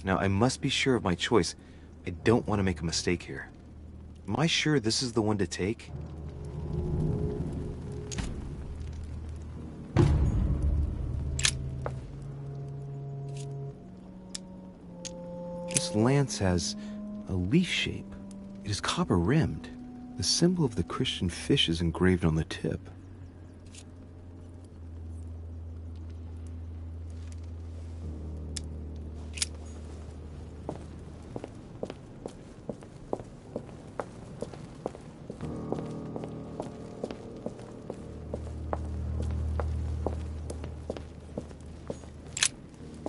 Now, I must be sure of my choice. I don't want to make a mistake here. Am I sure this is the one to take? This lance has a leaf shape. It is copper-rimmed. The symbol of the Christian fish is engraved on the tip.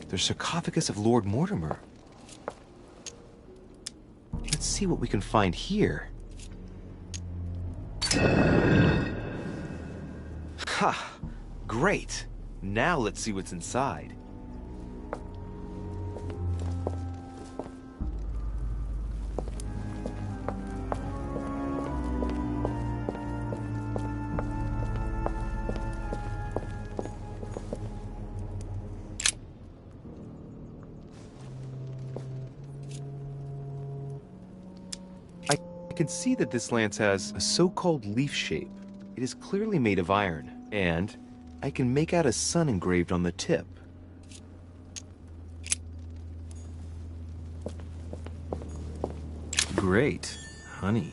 The sarcophagus of Lord Mortimer. Let's see what we can find here. Ha! Great! Now let's see what's inside. I can see that this lance has a so-called leaf shape. It is clearly made of iron, and I can make out a sun engraved on the tip. Great. Honey.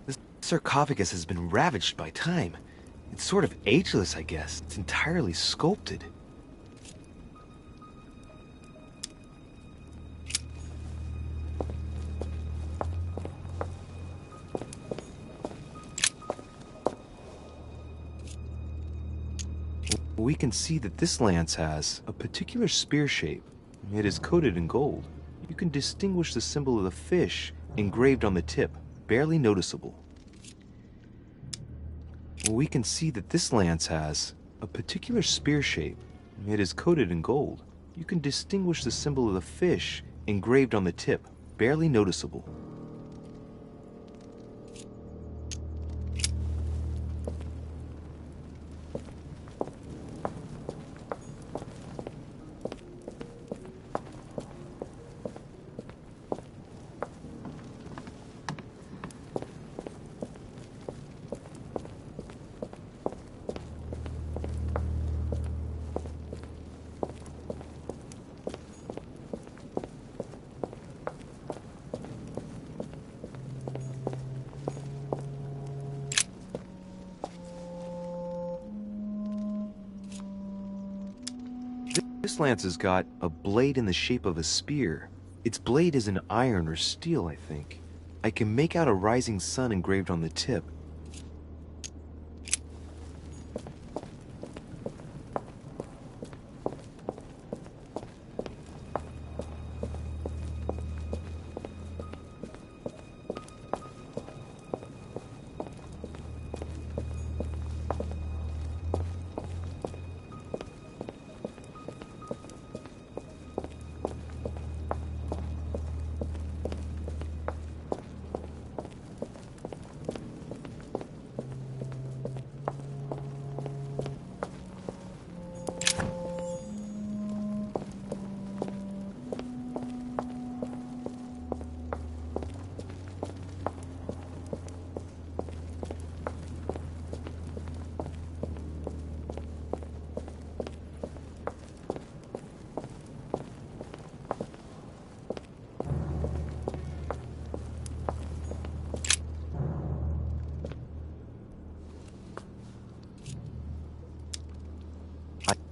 The sarcophagus has been ravaged by time. It's sort of ageless, I guess. It's entirely sculpted. We can see that this lance has a particular spear shape. It is coated in gold. You can distinguish the symbol of the fish engraved on the tip, barely noticeable. We can see that this lance has a particular spear shape. It is coated in gold. You can distinguish the symbol of the fish engraved on the tip, barely noticeable. This lance has got a blade in the shape of a spear. Its blade is in iron or steel, I think. I can make out a rising sun engraved on the tip.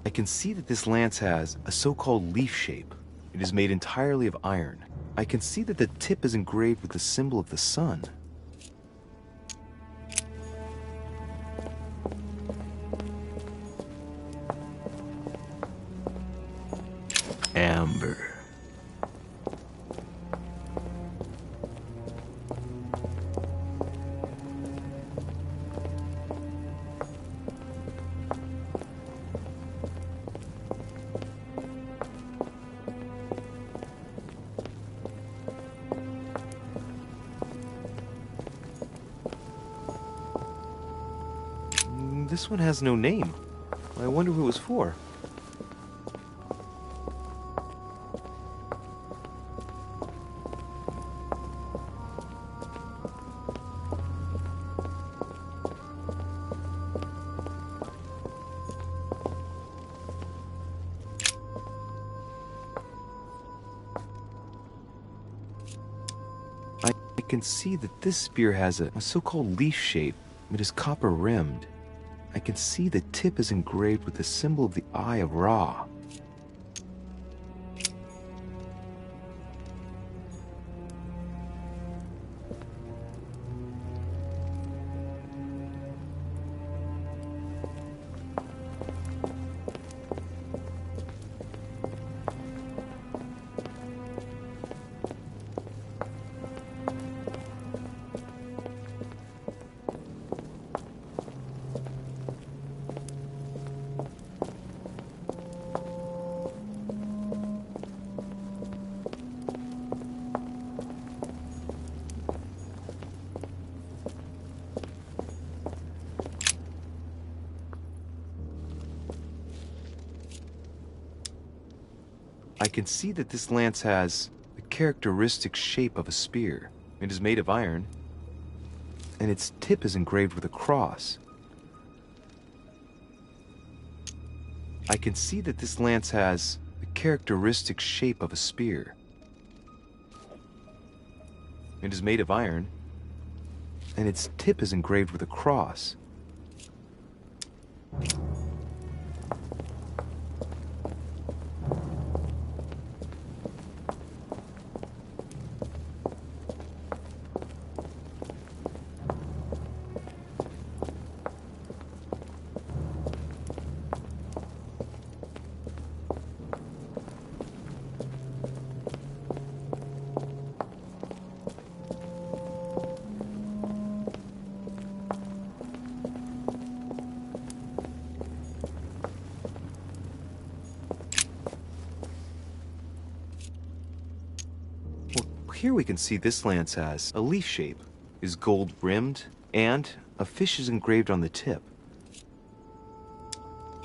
I can see that this lance has a so-called leaf shape. It is made entirely of iron. I can see that the tip is engraved with the symbol of the sun. Amber. This one has no name. I wonder who it was for. I can see that this spear has a so-called leaf shape. It is copper rimmed. I can see the tip is engraved with the symbol of the Eye of Ra. I can see that this lance has the characteristic shape of a spear. It is made of iron, and its tip is engraved with a cross. I can see that this lance has the characteristic shape of a spear. It is made of iron, and its tip is engraved with a cross. Here we can see this lance has a leaf shape, is gold rimmed, and a fish is engraved on the tip.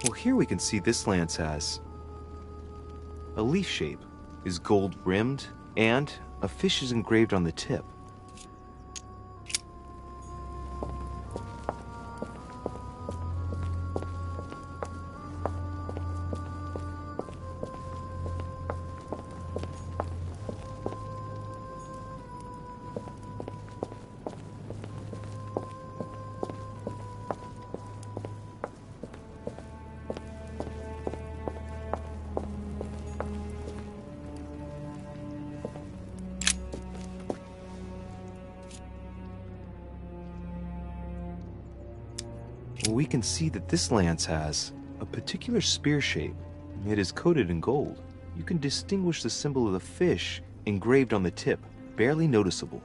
Well, here we can see this lance has a leaf shape, is gold rimmed, and a fish is engraved on the tip. we can see that this lance has a particular spear shape. It is coated in gold. You can distinguish the symbol of the fish engraved on the tip, barely noticeable.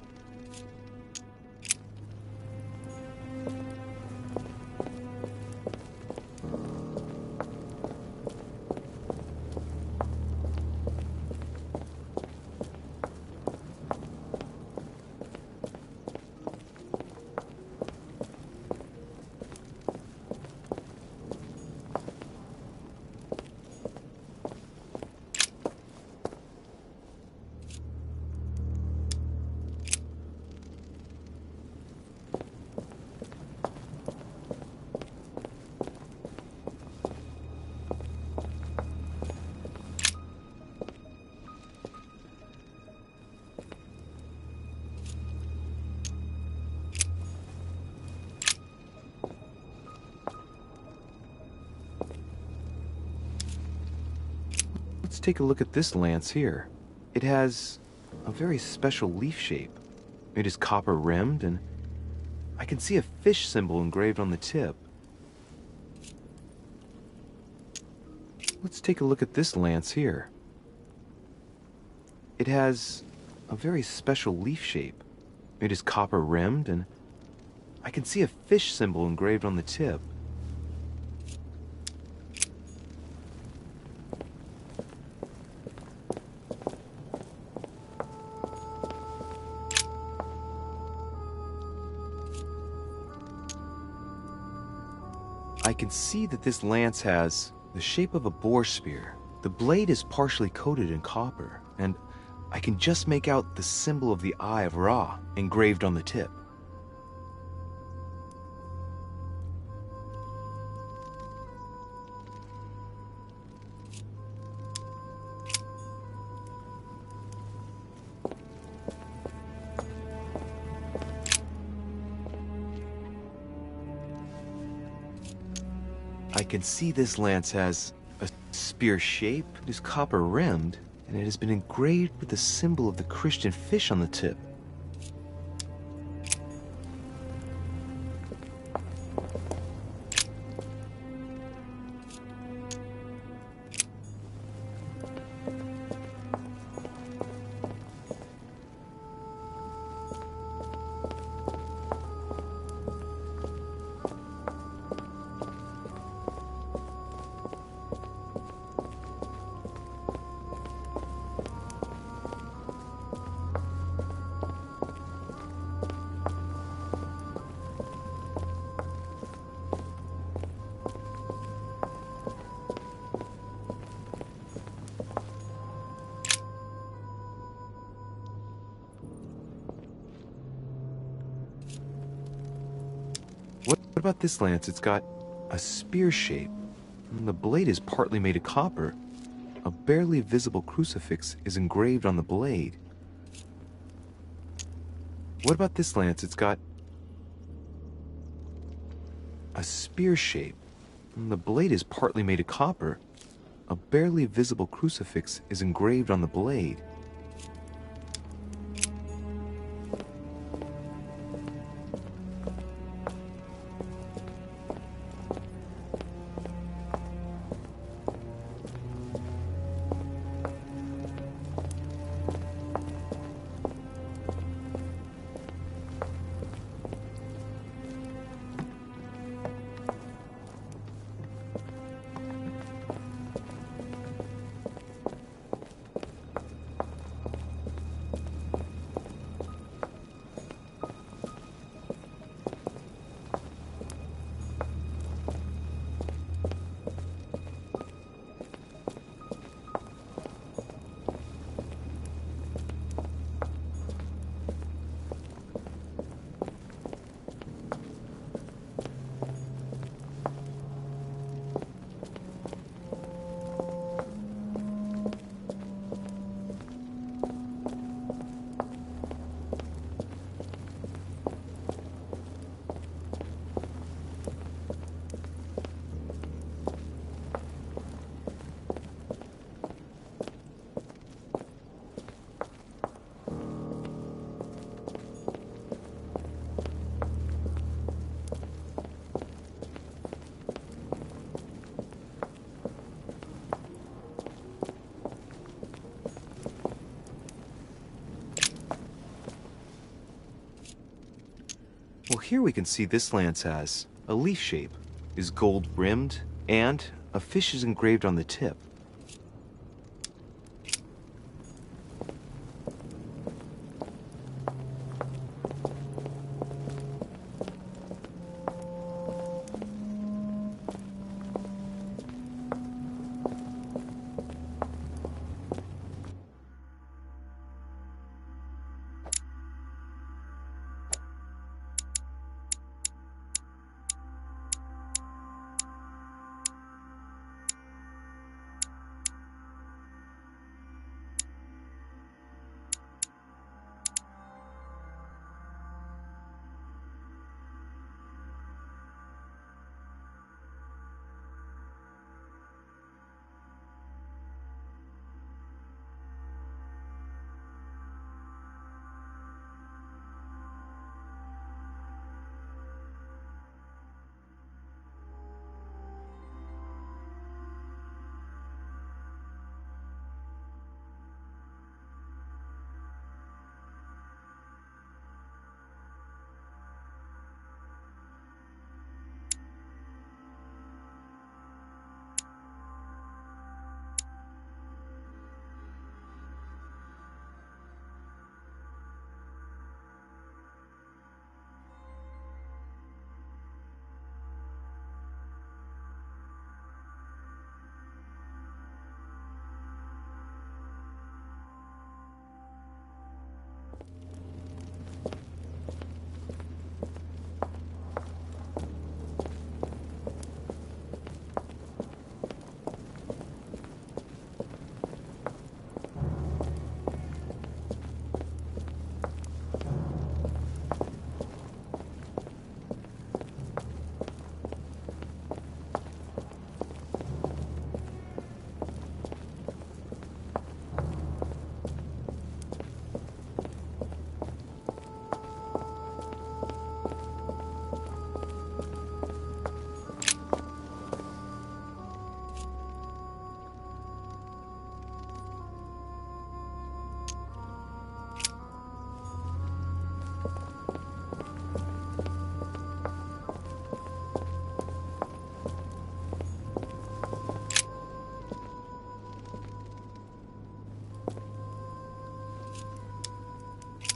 Let's take a look at this lance here. It has a very special leaf shape. It is copper rimmed, and I can see a fish symbol engraved on the tip. Let's take a look at this lance here. It has a very special leaf shape. It is copper rimmed, and I can see a fish symbol engraved on the tip. I can see that this lance has the shape of a boar spear. The blade is partially coated in copper, and I can just make out the symbol of the Eye of Ra engraved on the tip. I can see this lance has a spear shape, it is copper rimmed, and it has been engraved with the symbol of the Christian fish on the tip. What about this lance? It's got a spear shape, and the blade is partly made of copper. A barely visible crucifix is engraved on the blade. What about this lance? It's got a spear shape, and the blade is partly made of copper. A barely visible crucifix is engraved on the blade. here we can see this lance has a leaf shape, is gold rimmed, and a fish is engraved on the tip.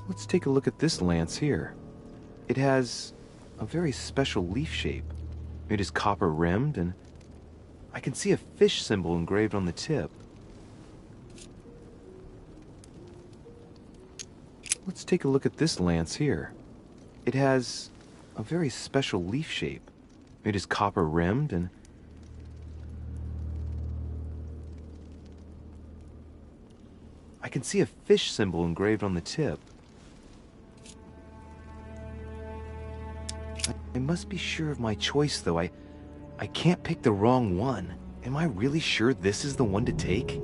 Let's take a look at this lance here. It has a very special leaf shape. It is copper rimmed, and I can see a fish symbol engraved on the tip. Let's take a look at this lance here. It has a very special leaf shape. It is copper rimmed, and I can see a fish symbol engraved on the tip. I must be sure of my choice, though. I can't pick the wrong one. Am I really sure this is the one to take?